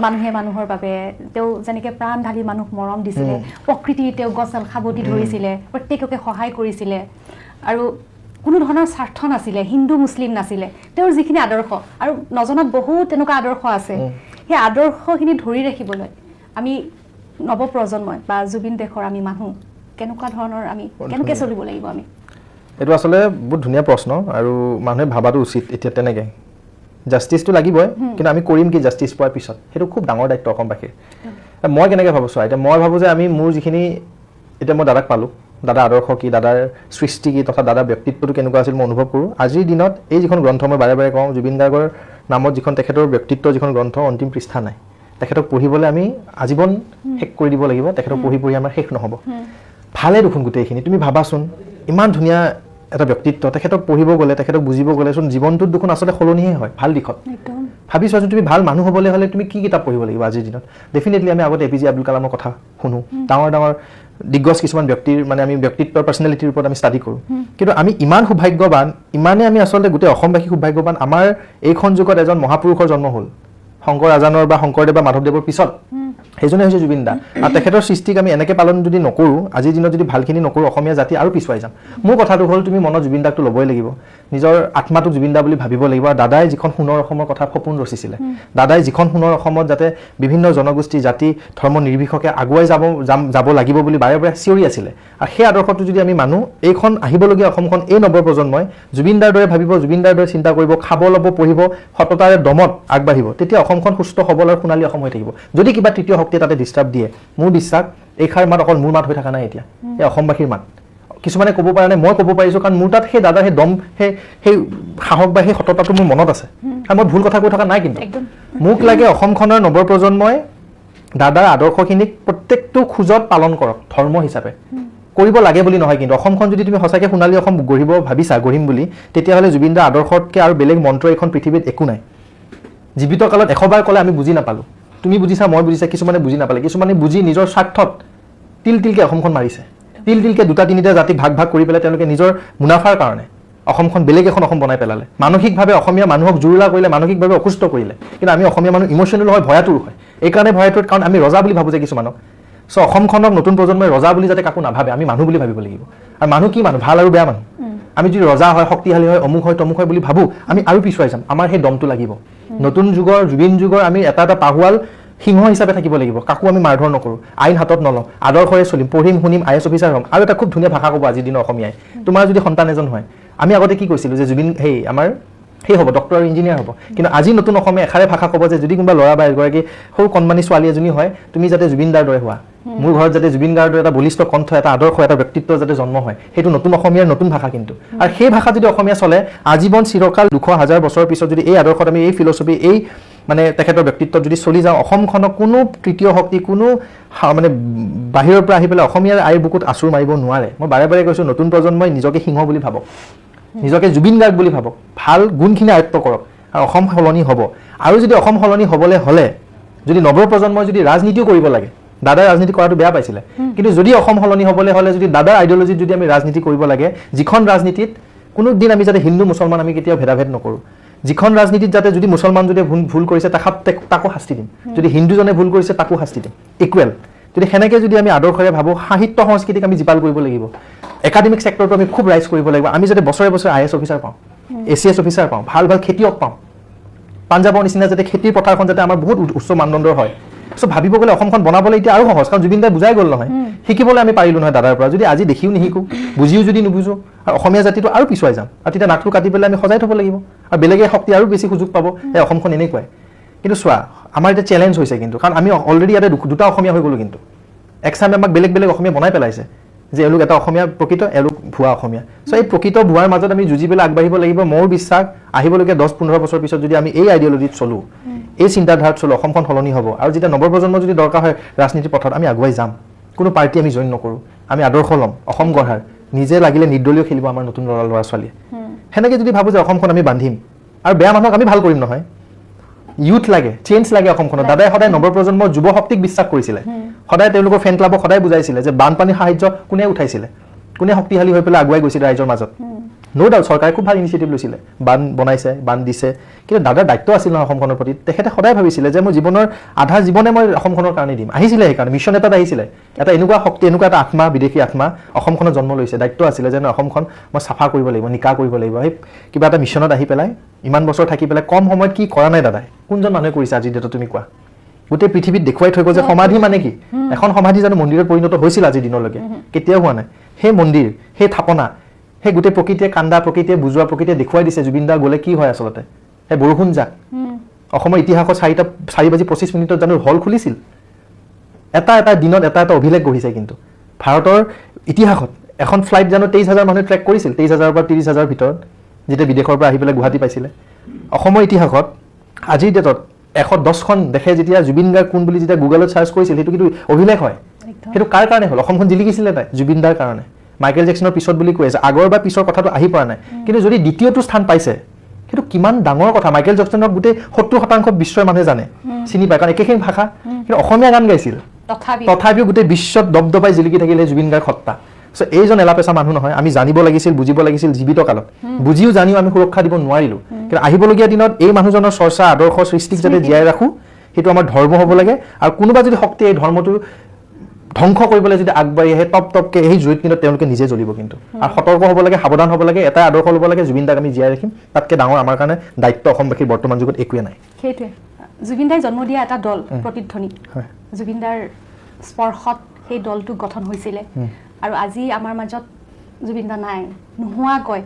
B: মানুহে মানুহৰ বাবে তেওঁ যেনেকৈ প্ৰাণ ঢালি মানুহক মৰম দিছিলে, প্ৰকৃতি তেওঁ গছডাল সাৱটি ধৰিছিলে, প্ৰত্যেককে সহায় কৰিছিলে, আৰু কোনো ধৰণৰ স্বাৰ্থ নাছিলে, হিন্দু মুছলিম নাছিলে, তেওঁৰ যিখিনি আদৰ্শ, আৰু নজনাত বহুত তেনেকুৱা আদৰ্শ আছে। সেই আদৰ্শখিনি ধৰি ৰাখিবলৈ আমি নৱপ্ৰজন্মই বা জুবিন দেশৰ আমি মানুহ কেনেকুৱা ধৰণৰ আমি কেনেকৈ চলিব লাগিব? আমি
A: এইটো আচলতে বহুত ধুনীয়া প্ৰশ্ন, আৰু মানুহে ভাবাটো উচিত। এতিয়া তেনেকৈ জাষ্টিছটো লাগিবই, কিন্তু আমি কৰিম কি জাষ্টিছ পোৱাৰ পিছত, সেইটো খুব ডাঙৰ দায়িত্ব অসমবাসীৰ। মই কেনেকৈ ভাবোঁ চোৱা, এতিয়া মই ভাবোঁ যে আমি মোৰ যিখিনি এতিয়া মই দাদাক পালোঁ, দাদাৰ আদৰ্শ কি, দাদাৰ সৃষ্টি কি, তথা দাদাৰ ব্যক্তিত্বটো কেনেকুৱা আছিল মই অনুভৱ কৰোঁ। আজিৰ দিনত এই যিখন গ্ৰন্থ মই বাৰে বাৰে কওঁ, জুবিন গাৰ্গৰ নামত যিখন তেখেতৰ ব্যক্তিত্বৰ যিখন গ্ৰন্থ, অন্তিম পৃষ্ঠা নাই। তেখেতক পঢ়িবলৈ আমি আজীৱন শেষ কৰি দিব লাগিব, তেখেতক পঢ়ি আমাৰ শেষ নহ'ব। ভালে দেখোন গোটেইখিনি, তুমি ভাবাচোন ইমান ধুনীয়া এটা ব্যক্তিত্ব, তেখেতক পঢ়িব গ'লে, তেখেতক বুজিব গ'লে চোন জীৱনটোত দেখোন আচলতে সলনিহে হয় ভাল দিশত। ভাবি চোৱাচোন, তুমি ভাল মানুহ হ'বলৈ হ'লে তুমি কি কিতাপ পঢ়িব লাগিব আজিৰ দিনত? ডেফিনেটলি আমি আগতে APJ আব্দুল কালামৰ কথা শুনো, ডাঙৰ ডাঙৰ দিগ্গজ কিছুমান ব্যক্তিৰ মানে আমি ব্যক্তিত্বৰ পাৰ্চনেলিটিৰ ওপৰত আমি ষ্টাডি কৰোঁ। কিন্তু আমি ইমান সৌভাগ্যৱান, ইমানে আমি আচলতে গোটেই অসমবাসী সৌভাগ্যৱান, আমাৰ এইখন যুগত এজন মহাপুৰুষৰ জন্ম হ'ল, শংকৰ আজানৰ বা শংকৰদেৱ বা মাধৱদেৱৰ পিছত সেইজনে হৈছে জুবিন দা। আৰু তেখেতৰ সৃষ্টিক আমি এনেকৈ পালন যদি নকৰোঁ, আজিৰ দিনত যদি ভালখিনি নকৰোঁ, অসমীয়া জাতি আৰু পিছুৱাই যাম। মোৰ কথাটো হ'ল, তুমি মনত জুবিন দাকটো ল'বই লাগিব, নিজৰ আত্মাটোক জুবিন দা বুলি ভাবিব লাগিব। আৰু দাদাই যিখন সোণৰ অসমৰ কথা সপোন ৰচিছিলে, দাদাই যিখন সোণৰ অসমত যাতে বিভিন্ন জনগোষ্ঠী জাতি ধৰ্ম নিৰ্বিশেষে আগুৱাই যাব লাগিব বুলি বাৰে বাৰে চিঞৰি আছিলে। আৰু সেই আদৰ্শটো যদি আমি মানো, এইখন আহিবলগীয়া অসমখন এই নৱপ্ৰজন্মই জুবিন দাৰ দৰে ভাবিব, জুবিন দাৰ দৰে চিন্তা কৰিব, খাব ল'ব, পঢ়িব, সততাৰে দমত আগবাঢ়িব, তেতিয়া অসমখন সুস্থ সবল আৰু সোণালী অসম হৈ থাকিব। যদি কিবা তৃতীয় শক্তিয়ে তাতে ডিষ্টাৰ্ব দিয়ে, মোৰ বিশ্বাস এইষাৰ মাত অকল মোৰ মাত হৈ থকা নাই, এতিয়া এই অসমবাসীৰ মাত। কিছুমানে ক'ব পৰা নাই, মই ক'ব পাৰিছোঁ, কাৰণ মোৰ তাত সেই দাদাৰ সেই দম, সেই সাহস বা সেই সততাটো মোৰ মনত আছে। আৰু মই ভুল কথা কৈ থকা নাই। কিন্তু মোক লাগে অসমখনৰ নৱপ্ৰজন্মই দাদাৰ আদৰ্শখিনিক প্ৰত্যেকটো খোজত পালন কৰক, ধৰ্ম হিচাপে কৰিব লাগে বুলি নহয়। কিন্তু অসমখন যদি তুমি সঁচাকৈ সোণালী অসম গঢ়িম বুলি, তেতিয়াহ'লে জুবিন দাৰ আদৰ্শতকৈ আৰু বেলেগ মন্ত্ৰ এইখন পৃথিৱীত একো নাই। জীৱিত কালত 100 বাৰ ক'লে আমি বুজি নাপালোঁ, তুমি বুজিছা, মই বুজিছা, কিছুমানে বুজি নাপালে, কিছুমানে বুজি নিজৰ স্বাৰ্থত তিলকে অসমখন মাৰিছে, তিলকে 2-3টা জাতিক ভাগ কৰি পেলাই তেওঁলোকে নিজৰ মুনাফাৰ কাৰণে অসমখন বেলেগ এখন অসম বনাই পেলালে। মানসিকভাৱে অসমীয়া মানুহক জুৰুলা কৰিলে, মানসিকভাৱে অসুস্থ কৰিলে। কিন্তু আমি অসমীয়া মানুহ ইম'চনেল হয়, ভয়াতুৰ হয়। এইকাৰণে ভয়াতুৰ, কাৰণ আমি ৰজা বুলি ভাবোঁ যে কিছুমানক। চ' অসমখনক নতুন প্ৰজন্মই ৰজা বুলি যাতে কাকো নাভাবে, আমি মানুহ বুলি ভাবিব লাগিব। আৰু মানুহ কি মানুহ, ভাল আৰু বেয়া মানুহ। আমি যদি ৰজা হয়, শক্তিশালী হয়, অমুক হয়, তমুক হয় বুলি ভাবোঁ, আমি আৰু পিছুৱাই যাম। আমাৰ সেই দমটো লাগিব। নতুন যুগৰ জুবিন যুগৰ আমি এটা পাহোৱাল সিংহ হিচাপে থাকিব লাগিব, কাকো আমি মাৰধৰ নকৰোঁ, আইন হাতত নলওঁ, আদৰ্শৰে চলিম, পঢ়িম শুনিম, IAS অফিচাৰ হ'ম। আৰু এটা খুব ধুনীয়া ভাষা ক'ব আজিৰ দিনৰ অসমীয়াই। তোমাৰ যদি সন্তান এজন হয়, আমি আগতে কি কৈছিলোঁ যে জুবিন আমাৰ সেই হ'ব, ডক্টৰ আৰু ইঞ্জিনিয়াৰ হ'ব। কিন্তু আজি নতুন অসমীয়া এষাৰে ভাষা ক'ব যে যদি কোনোবা ল'ৰা বা এগৰাকী সৰু কণমানি ছোৱালী এজনী হয়, তুমি যাতে জুবিন দাৰ দৰে হোৱা, মোৰ ঘৰত যাতে জুবিন গাৰ্গৰ এটা বলিষ্ঠ কণ্ঠ, এটা আদৰ্শ, এটা ব্যক্তিত্ব যাতে জন্ম হয়, সেইটো নতুন অসমীয়াৰ নতুন ভাষা। কিন্তু আৰু সেই ভাষা যদি অসমীয়া চলে, আজীৱন চিৰকাল 200,000 বছৰৰ পিছত যদি এই আদৰ্শত আমি এই ফিলচফি, এই মানে তেখেতৰ ব্যক্তিত্বত যদি চলি যাওঁ, অসমখনক কোনো তৃতীয় শক্তি, কোনো মানে বাহিৰৰ পৰা আহি পেলাই অসমীয়াৰ আইৰ বুকুত আঁচুৰ মাৰিব নোৱাৰে। মই বাৰে বাৰে কৈছোঁ, নতুন প্ৰজন্মই নিজকে সিংহ বুলি ভাবক, নিজকে জুবিন গাৰ্গ বুলি ভাবক, ভাল গুণখিনি আয়ত্ব কৰক, আৰু অসম সলনি হ'ব। আৰু যদি অসম সলনি হ'বলৈ হ'লে, যদি নৱপ্ৰজন্মই যদি ৰাজনীতিও কৰিব লাগে, দাদাই ৰাজনীতি কৰাটো বেয়া পাইছিলে, কিন্তু যদি অসম সলনি হ'বলৈ হ'লে, যদি দাদাৰ আইডিঅলজিত যদি আমি ৰাজনীতি কৰিব লাগে, যিখন ৰাজনীতিত কোনো দিন আমি যাতে হিন্দু মুছলমান আমি কেতিয়াও ভেদাভেদ নকৰোঁ, যিখন ৰাজনীতিত যাতে যদি মুছলমান যদি ভুল কৰিছে তাকো শাস্তি দিম, যদি হিন্দুজনে ভুল কৰিছে তাকো শাস্তি দিম, ইকুৱেল। যদি সেনেকৈ যদি আমি আদৰ্শৰে ভাবোঁ, সাহিত্য সংস্কৃতিক আমি জীপাল কৰিব লাগিব, একাডেমিক ছেক্টৰটো আমি খুব ৰাইজ কৰিব লাগিব। আমি যাতে বছৰে বছৰে IAS অফিচাৰ পাওঁ, ACS অফিচাৰ পাওঁ, ভাল ভাল খেতিয়ক পাওঁ, পাঞ্জাৱৰ নিচিনা যাতে খেতিৰ পথাৰখন যাতে আমাৰ বহুত উচ্চ মানদণ্ডৰ হয়। চ' ভাবিব গ'লে অসমখন বনাবলৈ এতিয়া আৰু সহজ, কাৰণ জুবিন দাই বুজাই গ'ল নহয়, শিকিবলৈ আমি পাৰিলোঁ নহয় দাদাৰ পৰা। যদি আজি দেখিও নিশিকোঁ, বুজিও যদি নুবুজোঁ, আৰু অসমীয়া জাতিটো আৰু পিছুৱাই যাম, আৰু তেতিয়া নাকটো কাটি পেলাই আমি সজাই থ'ব লাগিব, আৰু বেলেগে শক্তি আৰু বেছি সুযোগ পাব, এই অসমখন এনেকুৱাই। কিন্তু চোৱা, আমাৰ এতিয়া চেলেঞ্জ হৈছে কিন্তু, কাৰণ আমি অলৰেডি ইয়াতে দুটা অসমীয়া হৈ গ'লোঁ, কিন্তু একচামে আমাক বেলেগ বেলেগ অসমীয়া বনাই পেলাইছে, যে এওঁলোক এটা অসমীয়া প্ৰকৃত, এওঁলোক ভুৱা অসমীয়া। চ' এই প্ৰকৃত ভুৱাৰ মাজত আমি যুঁজি পেলাই আগবাঢ়িব লাগিব। মোৰ বিশ্বাস আহিবলগীয়া 10-15 বছৰ পিছত যদি আমি এই আইডিঅলজিত চলোঁ, এই চিন্তাধাৰাত চলোঁ, অসমখন সলনি হ'ব। আৰু যেতিয়া নৱপ্ৰজন্ম যদি দৰকাৰ হয় ৰাজনীতিৰ পথত, আমি আগুৱাই যাম, কোনো পাৰ্টি আমি জইন নকৰোঁ, আমি আদৰ্শ ল'ম অসম গঢ়াৰ, নিজে লাগিলে নিৰ্দলীয় খেলিব আমাৰ নতুন ল'ৰা ছোৱালীয়ে। সেনেকৈ যদি ভাবোঁ যে অসমখন আমি বান্ধিম, আৰু বেয়া মানুহক আমি ভাল কৰিম নহয়, ইউথ লাগে, চেঞ্জ লাগে অসমখনত। দাদাই সদায় নৱপ্ৰজন্মৰ যুৱ শক্তিক বিশ্বাস কৰিছিলে, সদায় তেওঁলোকৰ ফেন ক্লাবক সদায় বুজাইছিলে যে বানপানীৰ সাহায্য কোনে উঠাইছিলে, কোনে শক্তিশালী হৈ পেলাই আগুৱাই গৈছিলে ৰাইজৰ মাজত। ন' ডাউট চৰকাৰে খুব ভাল ইনিচিয়েটিভ লৈছিলে, বান বনাইছে, বান দিছে, কিন্তু দাদাৰ দায়িত্ব আছিল নহয় অসমখনৰ প্ৰতি। তেখেতে সদায় ভাবিছিলে যে মোৰ জীৱনৰ আধা জীৱনে মই অসমখনৰ কাৰণে দিম। আহিছিলে সেইকাৰণে মিছন এটাত আহিছিলে, এটা এনেকুৱা শক্তি, এনেকুৱা এটা আত্মা, বিদেশী আত্মা অসমখনত জন্ম লৈছে। দায়িত্ব আছিলে যে অসমখন মই চাফা কৰিব লাগিব, নিকা কৰিব লাগিব। সেই কিবা এটা মিছনত আহি পেলাই ইমান বছৰ থাকি পেলাই কম সময়ত কি কৰা নাই দাদাই, কোনজন মানুহে কৰিছে আজিৰ ডেটত তুমি কোৱা? গোটেই পৃথিৱীত দেখুৱাই থৈ গ'ল যে সমাধি মানে কি। এখন সমাধি জানো মন্দিৰত পৰিণত হৈছিল আজিৰ দিনলৈকে? কেতিয়াও হোৱা নাই। সেই মন্দিৰ, সেই থাপনা, সেই গোটেই প্ৰকৃতিয়ে কান্দা, প্ৰকৃতিয়ে বুজোৱা, প্ৰকৃতিয়ে দেখুৱাই দিছে জুবিন দা গ'লে কি হয় আচলতে। সেই বৰষুণ যাক অসমৰ ইতিহাসত 4:25 জানো হল খুলিছিল। এটা এটা দিনত এটা এটা অভিলেখ গঢ়িছে। কিন্তু ভাৰতৰ ইতিহাসত এখন ফ্লাইট জানো 23,000 মানুহে ট্ৰেক কৰিছিল, 23,000 পৰা 30,000 ভিতৰত, যেতিয়া বিদেশৰ পৰা আহি পেলাই গুৱাহাটী পাইছিলে। অসমৰ ইতিহাসত আজিৰ ডেটত 110খন দেশে যেতিয়া জুবিন গাৰ্গ কোন বুলি যেতিয়া গুগলত চাৰ্চ কৰিছিল, সেইটো কিন্তু অভিলেখ হয়। সেইটো কাৰ কাৰণে হ'ল? অসমখন জিলিকিছিলে তাই জুবিন দাৰ কাৰণে। মাইকেল জেকচনৰ পিছত বুলি কৈ আছে, আগৰ বা পিছৰ কথাটো আহি পৰা নাই, কিন্তু যদি দ্বিতীয়টো স্থান পাইছে, সেইটো কিমান ডাঙৰ কথা। মাইকেল জেকচনক গোটেই 70% বিশ্বৰ মানুহে জানে, চিনি পায়, কাৰণ একেখিনি ভাষা, কিন্তু অসমীয়া গান গাইছিল, তথাপিও গোটেই বিশ্বত দবদবাই জিলিকি থাকিলে জুবিন গাৰ্গ সত্তা। চ' এইজন এলাপেচা মানুহ নহয়, আমি জানিব লাগিছিল, বুজিব লাগিছিল জীৱিত কালত। বুজিও জানিও আমি সুৰক্ষা দিব নোৱাৰিলোঁ। কিন্তু আহিবলগীয়া দিনত এই মানুহজনৰ চৰ্চা, আদৰ্শ, সৃষ্টিক যাতে জীয়াই ৰাখোঁ, সেইটো আমাৰ ধৰ্ম হ'ব লাগে। আৰু কোনোবা যদি শক্তিয়ে এই ধৰ্মটো ধ্বংস কৰিবলৈ যদি আগবাঢ়ি আহে, টপকে সেই জুইত কিন্তু তেওঁলোকে নিজে জ্বলিব। কিন্তু আৰু সতৰ্ক হ'ব লাগে, সাৱধান হ'ব লাগে, এটা আদৰ্শ ল'ব লাগে, জুবিন দাক আমি জীয়াই ৰাখিম। তাতকৈ ডাঙৰ আমাৰ কাৰণে দায়িত্ব অসমবাসীৰ বৰ্তমান যুগত একোৱে নাই।
B: সেইটোৱে জুবিন দাই জন্ম দিয়া এটা দল, প্ৰতিধ্বনি। জুবিন দাৰ স্পৰ্শত সেই দলটো গঠন হৈছিলে, আৰু আজি আমাৰ মাজত জুবিন দা নাই। নোহোৱাকৈ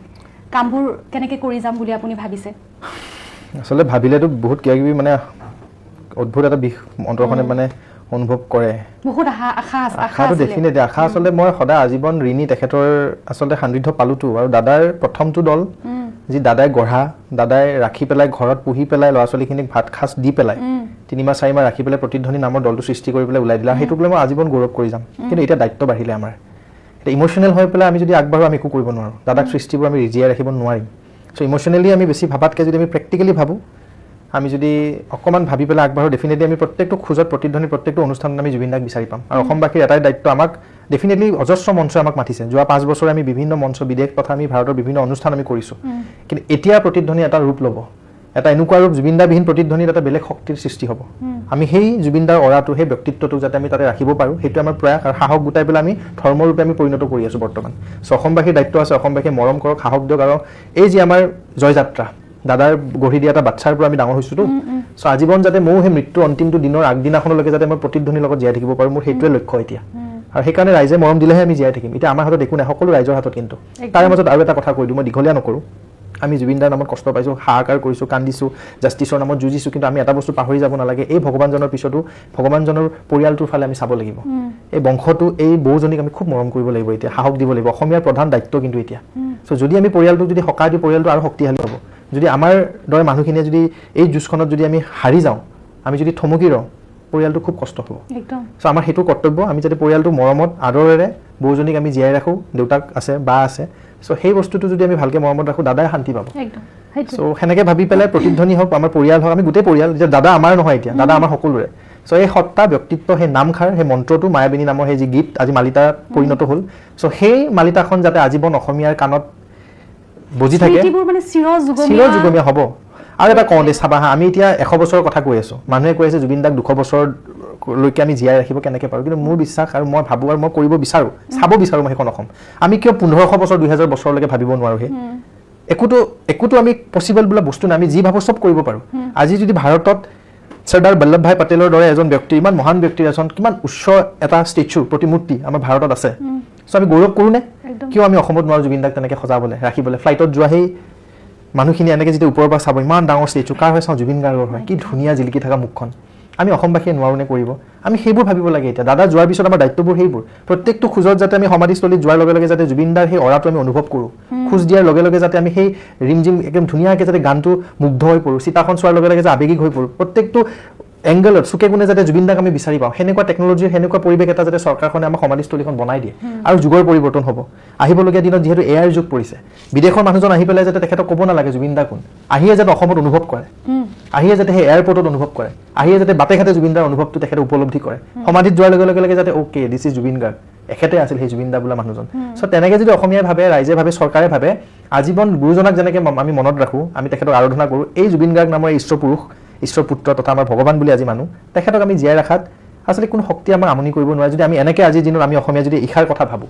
B: কামবোৰ কেনেকৈ কৰি যাম বুলি আপুনি ভাবিছে?
A: আচলতে ভাবিলেতো বহুত কিবা কিবি মানে অদ্ভুত এটা বিষ অন্তৰখনে মানে অনুভৱ কৰে।
B: বহুত আশাটো
A: ডেফিনেটলি আশা। আচলতে মই সদায় আজীৱন ঋণী তেখেতৰ আচলতে সান্নিধ্য পালোতো। আৰু দাদাৰ প্ৰথমটো দল, যি দাদাই গঢ়া, দাদাই ৰাখি পেলাই ঘৰত পুহি পেলাই ল'ৰা ছোৱালীখিনিক ভাত সাজ দি পেলাই 3-4 মাহ ৰাখি পেলাই প্ৰতিধ্বনি নামৰ দলটো সৃষ্টি কৰি পেলাই ওলাই দিলে। সেইটোক লৈ মই আজীৱন গৌৰৱ কৰি যাম। কিন্তু এতিয়া দায়িত্ব বাঢ়িলে আমাৰ। এতিয়া ইম'চনেল হৈ পেলাই আমি যদি আগবাঢ়ো, আমি একো কৰিব নোৱাৰোঁ। দাদাক সৃষ্টিবোৰ আমি জীয়াই ৰাখিব নোৱাৰিম। চ' ইম'চনেলি আমি বেছি ভাবাতকৈ যদি আমি প্ৰেক্টিকেলি ভাবোঁ, আমি যদি অকণমান ভাবি পেলাই আগবাঢ়ো, ডেফিনেটলি আমি প্ৰত্যেকটো খোজত, প্ৰতিধ্বনি প্ৰত্যেকটো অনুষ্ঠানত আমি জুবিন দাক বিচাৰি পাম। আৰু অসমবাসীৰ এটাই দায়িত্ব, আমাক ডেফিনেটলি অজস্ৰ মঞ্চই আমাক মাতিছে। যোৱা 5 বছৰে আমি বিভিন্ন মঞ্চ, বিদেশ তথা আমি ভাৰতৰ বিভিন্ন অনুষ্ঠান আমি কৰিছোঁ। কিন্তু এতিয়া প্ৰতিধ্বনি এটা ৰূপ ল'ব, এটা এনেকুৱা ৰূপ, জুবিন দাবিহীন প্ৰতিধ্বনিত এটা বেলেগ শক্তিৰ সৃষ্টি হ'ব। আমি সেই জুবিন দাৰ অৰাটো, সেই ব্যক্তিত্বটো যাতে আমি তাতে ৰাখিব পাৰোঁ, সেইটো আমাৰ প্ৰয়াস। আৰু সাহস গোটাই পেলাই আমি ধৰ্মৰূপে আমি পৰিণত কৰি আছোঁ বৰ্তমান। চ' অসমবাসীৰ দায়িত্ব আছে, অসমবাসীয়ে মৰম কৰক, সাহস দিয়ক। আৰু এই যি আমাৰ জয়যাত্ৰা, দাদাৰ গঢ়ি দিয়া এটা বাচ্ছাৰ পৰা আমি ডাঙৰ হৈছোঁতো। চ' আজীৱন যাতে ময়ো সেই মৃত্যুৰ অন্তিমটো দিনৰ আগদিনাখনলৈকে যাতে মই প্ৰতিধ্বনিৰ লগত জীয়াই থাকিব পাৰোঁ, মোৰ সেইটোৱে লক্ষ্য এতিয়া। আৰু সেইকাৰণে ৰাইজে মৰম দিলেহে আমি জীয়াই থাকিম। এতিয়া আমাৰ হাতত একো নাই, সকলো ৰাইজৰ হাতত। কিন্তু তাৰে মাজত আৰু এটা কথা কৈ দিওঁ, মই দীঘলীয়া নকৰোঁ। আমি জুবিন দাৰ নামত কষ্ট পাইছোঁ, হাহাকাৰ কৰিছোঁ, কান্দিছোঁ, জাষ্টিছৰ নামত যুঁজিছোঁ, কিন্তু আমি এটা বস্তু পাহৰি যাব নালাগে, এই ভগৱানজনৰ পিছতো ভগৱানজনৰ পৰিয়ালটোৰ ফালে আমি চাব লাগিব। এই বংশটো, এই বৌজনীক আমি খুব মৰম কৰিব লাগিব, এতিয়া সাহস দিব লাগিব। অসমীয়াৰ প্ৰধান দায়িত্ব কিন্তু এতিয়া। চ' যদি আমি পৰিয়ালটোক যদি সকাহ দিওঁ, পৰিয়ালটো আৰু শক্তিশালী হ'ব। যদি আমাৰ দৰে মানুহখিনিয়ে যদি এই যুঁজখনত যদি আমি হাৰি যাওঁ, আমি যদি থমকি ৰওঁ, পৰিয়ালটো খুব কষ্ট হ'ব। চ' আমাৰ সেইটো কৰ্তব্য, আমি যাতে পৰিয়ালটো মৰমত, আদৰেৰে বৌজনীক আমি জীয়াই ৰাখোঁ। দেউতাক আছে, বা আছে। চ' সেই বস্তুটো যদি আমি ভালকৈ মৰমত ৰাখোঁ, দাদাই শান্তি পাব। চ' সেনেকৈ ভাবি পেলাই প্ৰতিধ্বনি হওক, আমাৰ পৰিয়াল হওক, আমি গোটেই পৰিয়াল, যে দাদা আমাৰ নহয় এতিয়া, দাদা আমাৰ সকলোৰে। চ' এই সত্তা, ব্যক্তিত্ব, সেই নামখাৰ, সেই মন্ত্ৰটো, মায়াবিনী নামৰ সেই যি গীত আজি মালিতা পৰিণত হ'ল। চ' সেই মালিতাখন যাতে আজীৱন অসমীয়াৰ কাণত বজি থাকে, চিৰযুগমীয়া হ'ব। আৰু এটা কওঁ দেই চাবা হা আমি এতিয়া 100 বছৰৰ কথা কৈ আছোঁ মানুহে কৈ আছে জুবিন দাক 200 বছৰলৈকে আমি জীয়াই ৰাখিব কেনেকৈ পাৰোঁ কিন্তু মোৰ বিশ্বাস আৰু মই ভাবোঁ আৰু মই কৰিব বিচাৰোঁ চাব বিচাৰোঁ মই সেইখন অসম আমি কিয় 1500 বছৰ 2000 বছৰলৈকে ভাবিব নোৱাৰোঁ সেই একোতো আমি পচিবল বোলা বস্তু নাই আমি যি ভাবোঁ চব কৰিব পাৰোঁ আজি যদি ভাৰতত চৰ্দাৰ বল্লভভাই পেটেলৰ দৰে এজন ব্যক্তি ইমান মহান ব্যক্তিৰ এজন কিমান উচ্চ এটা ষ্টেচু প্ৰতিমূৰ্তি আমাৰ ভাৰতত আছে চ' আমি গৌৰৱ কৰোঁ নে কিয় আমি অসমত নোৱাৰোঁ জুবিন দাক তেনেকৈ সজাবলৈ ৰাখিবলৈ ফ্লাইটত যোৱা সেই মানুহখিনি এনেকৈ যেতিয়া ওপৰৰ পৰা চাব ইমান ডাঙৰ ষ্টেচু কাৰ হয় চাওঁ জুবিন গাৰ্গৰ হয় কি ধুনীয়া জিলিকি থকা মুখখন আমি অসমবাসীয়ে নোৱাৰোঁ নে কৰিব আমি সেইবোৰ ভাবিব লাগে এতিয়া দাদা যোৱাৰ পিছত আমাৰ দায়িত্ববোৰ সেইবোৰ প্ৰত্যেকটো খোজত যাতে আমি সমাধিস্থলীত যোৱাৰ লগে লগে যাতে জুবিন দাৰ সেই অৰাটো আমি অনুভৱ কৰোঁ খোজ দিয়াৰ লগে লগে যাতে আমি সেই ৰিমজিম একদম ধুনীয়াকৈ যাতে গানটো মুগ্ধ হৈ পৰোঁ চিতাখন চোৱাৰ লগে লগে যে আৱেগিক হৈ পৰোঁ প্ৰত্যেকটো এংগলত চুকে কোণে যাতে জুবিন দাক আমি বিচাৰি পাওঁ সেনেকুৱা টেকন'লজিৰ সেনেকুৱা পৰিৱেশ এটা যাতে চৰকাৰখনে আমাৰ সমাধিস্থলীখন বনাই দিয়ে আৰু যুগৰ পৰিৱৰ্তন হ'ব আহিবলগীয়া দিনত যিহেতু এআইৰ যুগ পৰিছে বিদেশৰ মানুহজন আহি পেলাই যাতে তেখেতক ক'ব নালাগে জুবিন দা কোন আহিয়ে যাতে অসমত অনুভৱ কৰে আহিয়ে যাতে সেই এয়াৰপৰ্টত অনুভৱ কৰে আহিয়ে যাতে বাটে ঘাটে জুবিন দাৰ অনুভৱটো তেখেতে উপলব্ধি কৰে সমাধিত যোৱাৰ লগে লগে যাতে okay this is Zubeen Garg এখেতে আছিল সেই জুবিন দা বোলা মানুহজন চ' তেনেকৈ যদি অসমীয়াই ভাবে ৰাইজে ভাবে চৰকাৰে ভাবে আজীৱন গুৰুজনাক যেনেকৈ আমি মনত ৰাখোঁ আমি তেখেতক আৰাধনা কৰোঁ এই জুবিন গাৰ্গ নামৰ ঈশ্বৰ পুৰুষ ঈশ্বৰ পুত্ৰ তথা আমাৰ ভগৱান বুলি আজি মানুহ তেখেতক আমি জীয়াই ৰখাত আচলতে কোনো শক্তি আমাৰ আমনি কৰিব নোৱাৰে যদি আমি এনেকৈ আজিৰ দিনত আমি অসমীয়া যদি ইশাৰ কথা ভাবোঁ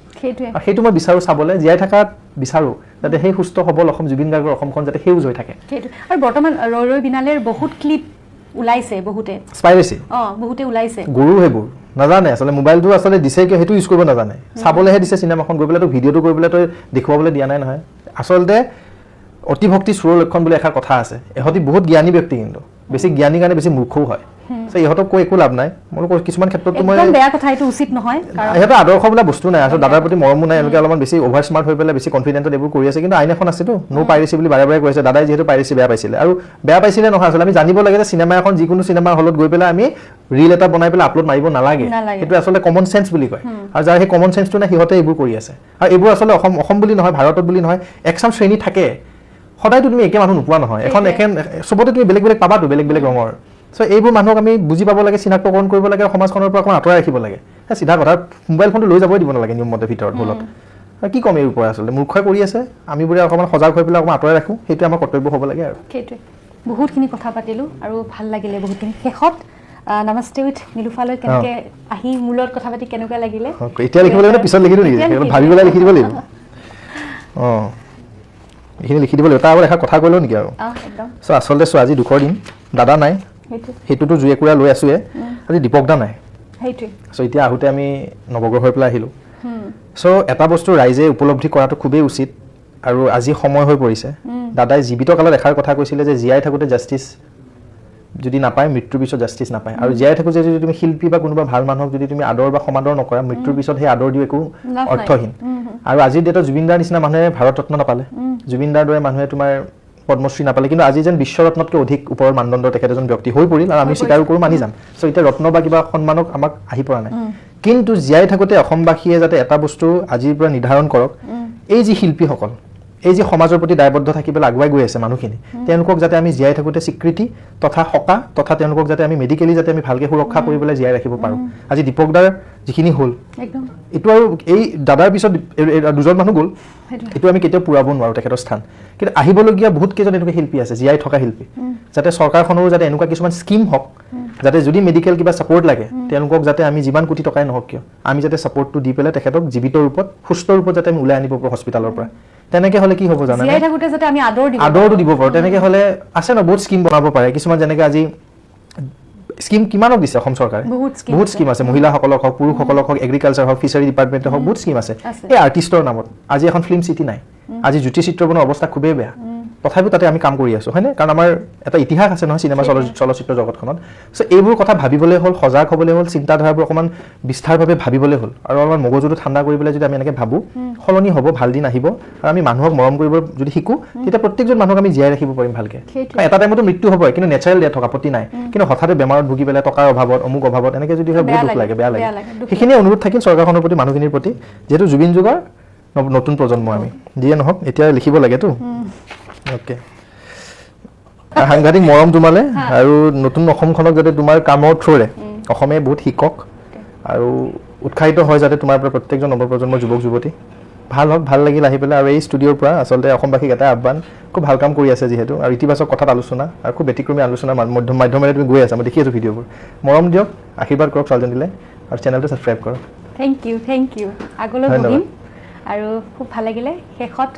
A: সেইটো মই বিচাৰোঁ চাবলৈ জীয়াই থকাত বিচাৰোঁ যাতে সেই সুস্থ সবল অসম জুবিন গাৰ্গৰ অসমখন যাতে সেউজ হৈ থাকে
B: সেইটো আৰু বৰ্তমান ৰৈ ৰৈ বিনালেৰ বহুত ক্লিপ ওলাইছে বহুতে
A: স্পাইৰেচি
B: বহুতে ওলাইছে
A: গুৰু সেইবোৰ নাজানে আচলতে মোবাইলটো আচলতে দিছে কিয় সেইটো ইউজ কৰিব নাজানে চাবলৈহে দিছে চিনেমাখন গৈ পেলাই তো ভিডিঅ'টো কৰিবলৈ তো দেখুৱাবলৈ দিয়া নাই নহয় আচলতে অতিভক্তি চুৰৰ লক্ষণ বুলি এষাৰ কথা আছে এহঁতি বহুত জ্ঞানী ব্যক্তি কিন্তু বেছি জ্ঞানী কাৰণে বেছি মূৰ্খও হয় চ' ইহঁতক কৈ একো লাভ নাই মই কিছুমান ক্ষেত্ৰত মই
B: একদম বেয়া কথা এইটো উচিত নহয়
A: ইহঁতৰ আদৰ্শ বোলা বস্তু নাই আচলতে দাদাৰ প্ৰতি মৰমো নাই এওঁলোকে অলপমান বেছি অভাৰ স্মাৰ্ট হৈ পেলাই বেছি কনফিডেণ্টত এইবোৰ কৰি আছে কিন্তু আইন এখন আছেতো নো পাইৰেচি বুলি বাৰে বাৰে কৈছে দাদাই যিহেতু পাইৰেচি বেয়া পাইছিলে আৰু বেয়া পাইছিলে নহয় আচলতে আমি জানিব লাগে যে চিনেমা এখন যিকোনো চিনেমা হলত গৈ পেলাই আমি ৰিল এটা বনাই পেলাই আপলোড মাৰিব নালাগে সেইটো আচলতে কমন চেন্স বুলি কয় আৰু যাৰ সেই কমন চেন্সটো নাই সিহঁতে এইবোৰ কৰি আছে আৰু এইবোৰ আচলতে অসম বুলি নহয় ভাৰতত বুলি নহয় একচাম শ্ৰেণী থাকে সদায়তো তুমি একে মানুহ নোপোৱা নহয় এখন চবতে তুমি বেলেগ বেলেগ পাবাতো বেলেগ বেলেগ ৰঙৰ চ' এইবোৰ মানুহক আমি বুজি পাব লাগে চিনাক্তকৰণ কৰিব লাগে আৰু সমাজখনৰ পৰা অকণমান আঁতৰাই ৰাখিব লাগে চিধা কথা মোবাইল ফোনটো লৈ যাবই দিব নালাগে নিয়মমতে ভিতৰত ভুলত আৰু কি ক'ম এইবোৰ পৰা আচলতে মূৰ্খই কৰি আছে আমিবোৰে অকণমান সজাগ হৈ পেলাই অকণমান আঁতৰাই ৰাখোঁ সেইটো আমাৰ কৰ্তব্য হ'ব লাগে আৰু
B: সেইটোৱে বহুতখিনি কথা পাতিলোঁ আৰু ভাল লাগিলে বহুতখিনি শেষত নমস্তে উইথ নিলুফালৈ কেনেকৈ আহি মোৰ লগত কথা পাতি কেনেকুৱা লাগিলে
A: এতিয়া লিখিব লাগিব পিছত লিখি দিওঁ নেকি ভাবি পেলাই লিখি দিব লাগিব এইখিনি লিখি দিব লাগিব তাৰ আগত এষাৰ কথা কৈ লওঁ নেকি আৰু চ' আচলতে চোৱা আজি দুখৰ দিন দাদা নাই সেইটোতো জুই একুৰা লৈ আছোঁৱে আজি দীপক দা নাই চ' এতিয়া আহোঁতে আমি নৱগ্ৰহৰ পৰা আহিলোঁ চ' এটা বস্তু ৰাইজে উপলব্ধি কৰাটো খুবেই উচিত আৰু আজি সময় হৈ পৰিছে দাদাই জীৱিত কালত এষাৰ কথা কৈছিলে যে জীয়াই থাকোঁতে জাষ্টিছ যদি নাপায় মৃত্যুৰ পিছত জাষ্টিছ নাপায় আৰু জীয়াই থাকোঁতে যদি তুমি শিল্পী বা কোনোবা ভাল মানুহক যদি তুমি আদৰ বা সমাদৰ নকৰা মৃত্যুৰ পিছত সেই আদৰ দিও একো অৰ্থহীন আৰু আজিৰ ডেটত জুবিন দাৰ নিচিনা মানুহে ভাৰত ৰত্ন নাপালে জুবিন দাৰ দৰে মানুহে তোমাৰ পদ্মশ্ৰী নাপালে কিন্তু আজি যেন বিশ্বৰত্নতকৈ অধিক ওপৰৰ মানদণ্ডৰ তেখেত এজন ব্যক্তি হৈ পৰিল আৰু আমি স্বীকাৰো কৰোঁ মানি যাম চ' এতিয়া ৰত্ন বা কিবা সন্মানক আমাক আহি পৰা নাই কিন্তু জীয়াই থাকোঁতে অসমবাসীয়ে যাতে এটা বস্তু আজিৰ পৰা নিৰ্ধাৰণ কৰক এই যি শিল্পীসকল এই যি সমাজৰ প্ৰতি দায়বদ্ধ থাকি পেলাই আগুৱাই গৈ আছে মানুহখিনি তেওঁলোকক যাতে আমি জীয়াই থাকোঁতে স্বীকৃতি তথা সকাহ তথা তেওঁলোকক যাতে আমি মেডিকেলি যাতে আমি ভালকৈ সুৰক্ষা কৰি পেলাই জীয়াই ৰাখিব পাৰোঁ আজি দীপক দাৰ যিখিনি হ'ল এইটো আৰু এই দাদাৰ পিছত দুজন মানুহ গ'ল এইটো আমি কেতিয়াও পূৰাব নোৱাৰোঁ তেখেতৰ স্থান কিন্তু আহিবলগীয়া বহুত কেইজন এনেকুৱা শিল্পী আছে জীয়াই থকা শিল্পী যাতে চৰকাৰখনৰো যাতে এনেকুৱা কিছুমান স্কীম হওক যাতে যদি মেডিকেল কিবা ছাপৰ্ট লাগে তেওঁলোকক যাতে আমি যিমান কোটি টকাই নহওক কিয় আমি যাতে ছাপৰ্টটো দি পেলাই তেখেতক জীৱিত ৰূপত সুস্থ ৰূপত যাতে আমি ওলাই আনিব পাৰোঁ হস্পিটেলৰ পৰা তেনেকৈ হ'লে কি হ'ব জানানে আদৰটো দিব পাৰোঁ তেনেকৈ হ'লে আছে ন বহুত স্কীম বনাব পাৰে কিছুমান যেনেকৈ আজি স্কীম কিমানক দিছে অসম চৰকাৰে বহুত স্কীম আছে মহিলাসকলক হওক পুৰুষসকলক হওক এগ্ৰিকালচাৰ হওক ফিচাৰী ডিপাৰ্টমেণ্টে হওক বহুত স্কীম আছে এই আৰ্টিষ্টৰ নামত আজি এখন ফিল্ম চিটি নাই আজি জ্যোতি চিত্ৰ বনোৱাৰ অৱস্থা খুবেই বেয়া তথাপিও তাতে আমি কাম কৰি আছোঁ হয়নে কাৰণ আমাৰ এটা ইতিহাস আছে নহয় চিনেমা চলচ্চিত্ৰ জগতখনত চ' এইবোৰ কথা ভাবিবলৈ হ'ল সজাগ হ'বলৈ হ'ল চিন্তাধাৰাবোৰ অকণমান বিস্তাৰভাৱে ভাবিবলৈ হ'ল আৰু অলপমান মগজুটো ঠাণ্ডা কৰি পেলাই যদি আমি এনেকৈ ভাবোঁ সলনি হ'ব ভাল দিন আহিব আৰু আমি মানুহক মৰম কৰিব যদি শিকোঁ তেতিয়া প্ৰত্যেকজন মানুহক আমি জীয়াই ৰাখিব পাৰিম ভালকৈ এটা টাইমতো মৃত্যু হ'বই কিন্তু নেচাৰেল ডেথ থকা আপত্তি নাই কিন্তু হঠাতে বেমাৰত ভুগি পেলাই টকাৰ অভাৱত অমুক অভাৱত এনেকৈ যদি হয় বহুত দুখ লাগে বেয়া লাগে সেইখিনি অনুৰোধ থাকিল চৰকাৰখনৰ প্ৰতি মানুহখিনিৰ প্ৰতি যিহেতু জুবিন যুগৰ নতুন প্ৰজন্ম আমি যিয়ে নহওক এতিয়া লিখিব লাগেতো অ'কে সাংঘাতিক মৰম তোমালে আৰু নতুন অসমখনক যাতে তোমাৰ কামৰ থ্ৰুৰে অসমে বহুত শিকক আৰু উৎসাহিত হয় যাতে তোমাৰ পৰা প্ৰত্যেকজন নৱপ্ৰজন্মৰ যুৱক যুৱতী ভাল হওক, ভাল লাগিল আহি পেলাই। আৰু এই ষ্টুডিঅ'ৰ পৰা আচলতে অসমবাসীক এটা আহ্বান, খুব ভাল কাম কৰি আছে যিহেতু, আৰু ইতিবাচক কথাত আলোচনা আৰু খুব ব্যতিক্ৰমী আলোচনাৰ মাধ্যমেৰে তুমি গৈ আছা, মই দেখি আছোঁ ভিডিঅ'বোৰ। মৰম দিয়ক, আশীৰ্বাদ কৰক ছোৱালীজনীলৈ, আৰু চেনেলটো ছাবস্ক্ৰাইব কৰক।
B: Thank you. আগলৈ
A: ধন্যবাদ।
B: বহিম আৰু খুব ভাল লাগিলে। শেষত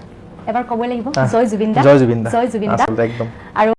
B: এবাৰ ক'বই লাগিব, জয় জুবিন দা,
A: জয় জুবিন দা,
B: জয় জুবিন দা।
A: আচলতে একদম
B: আৰু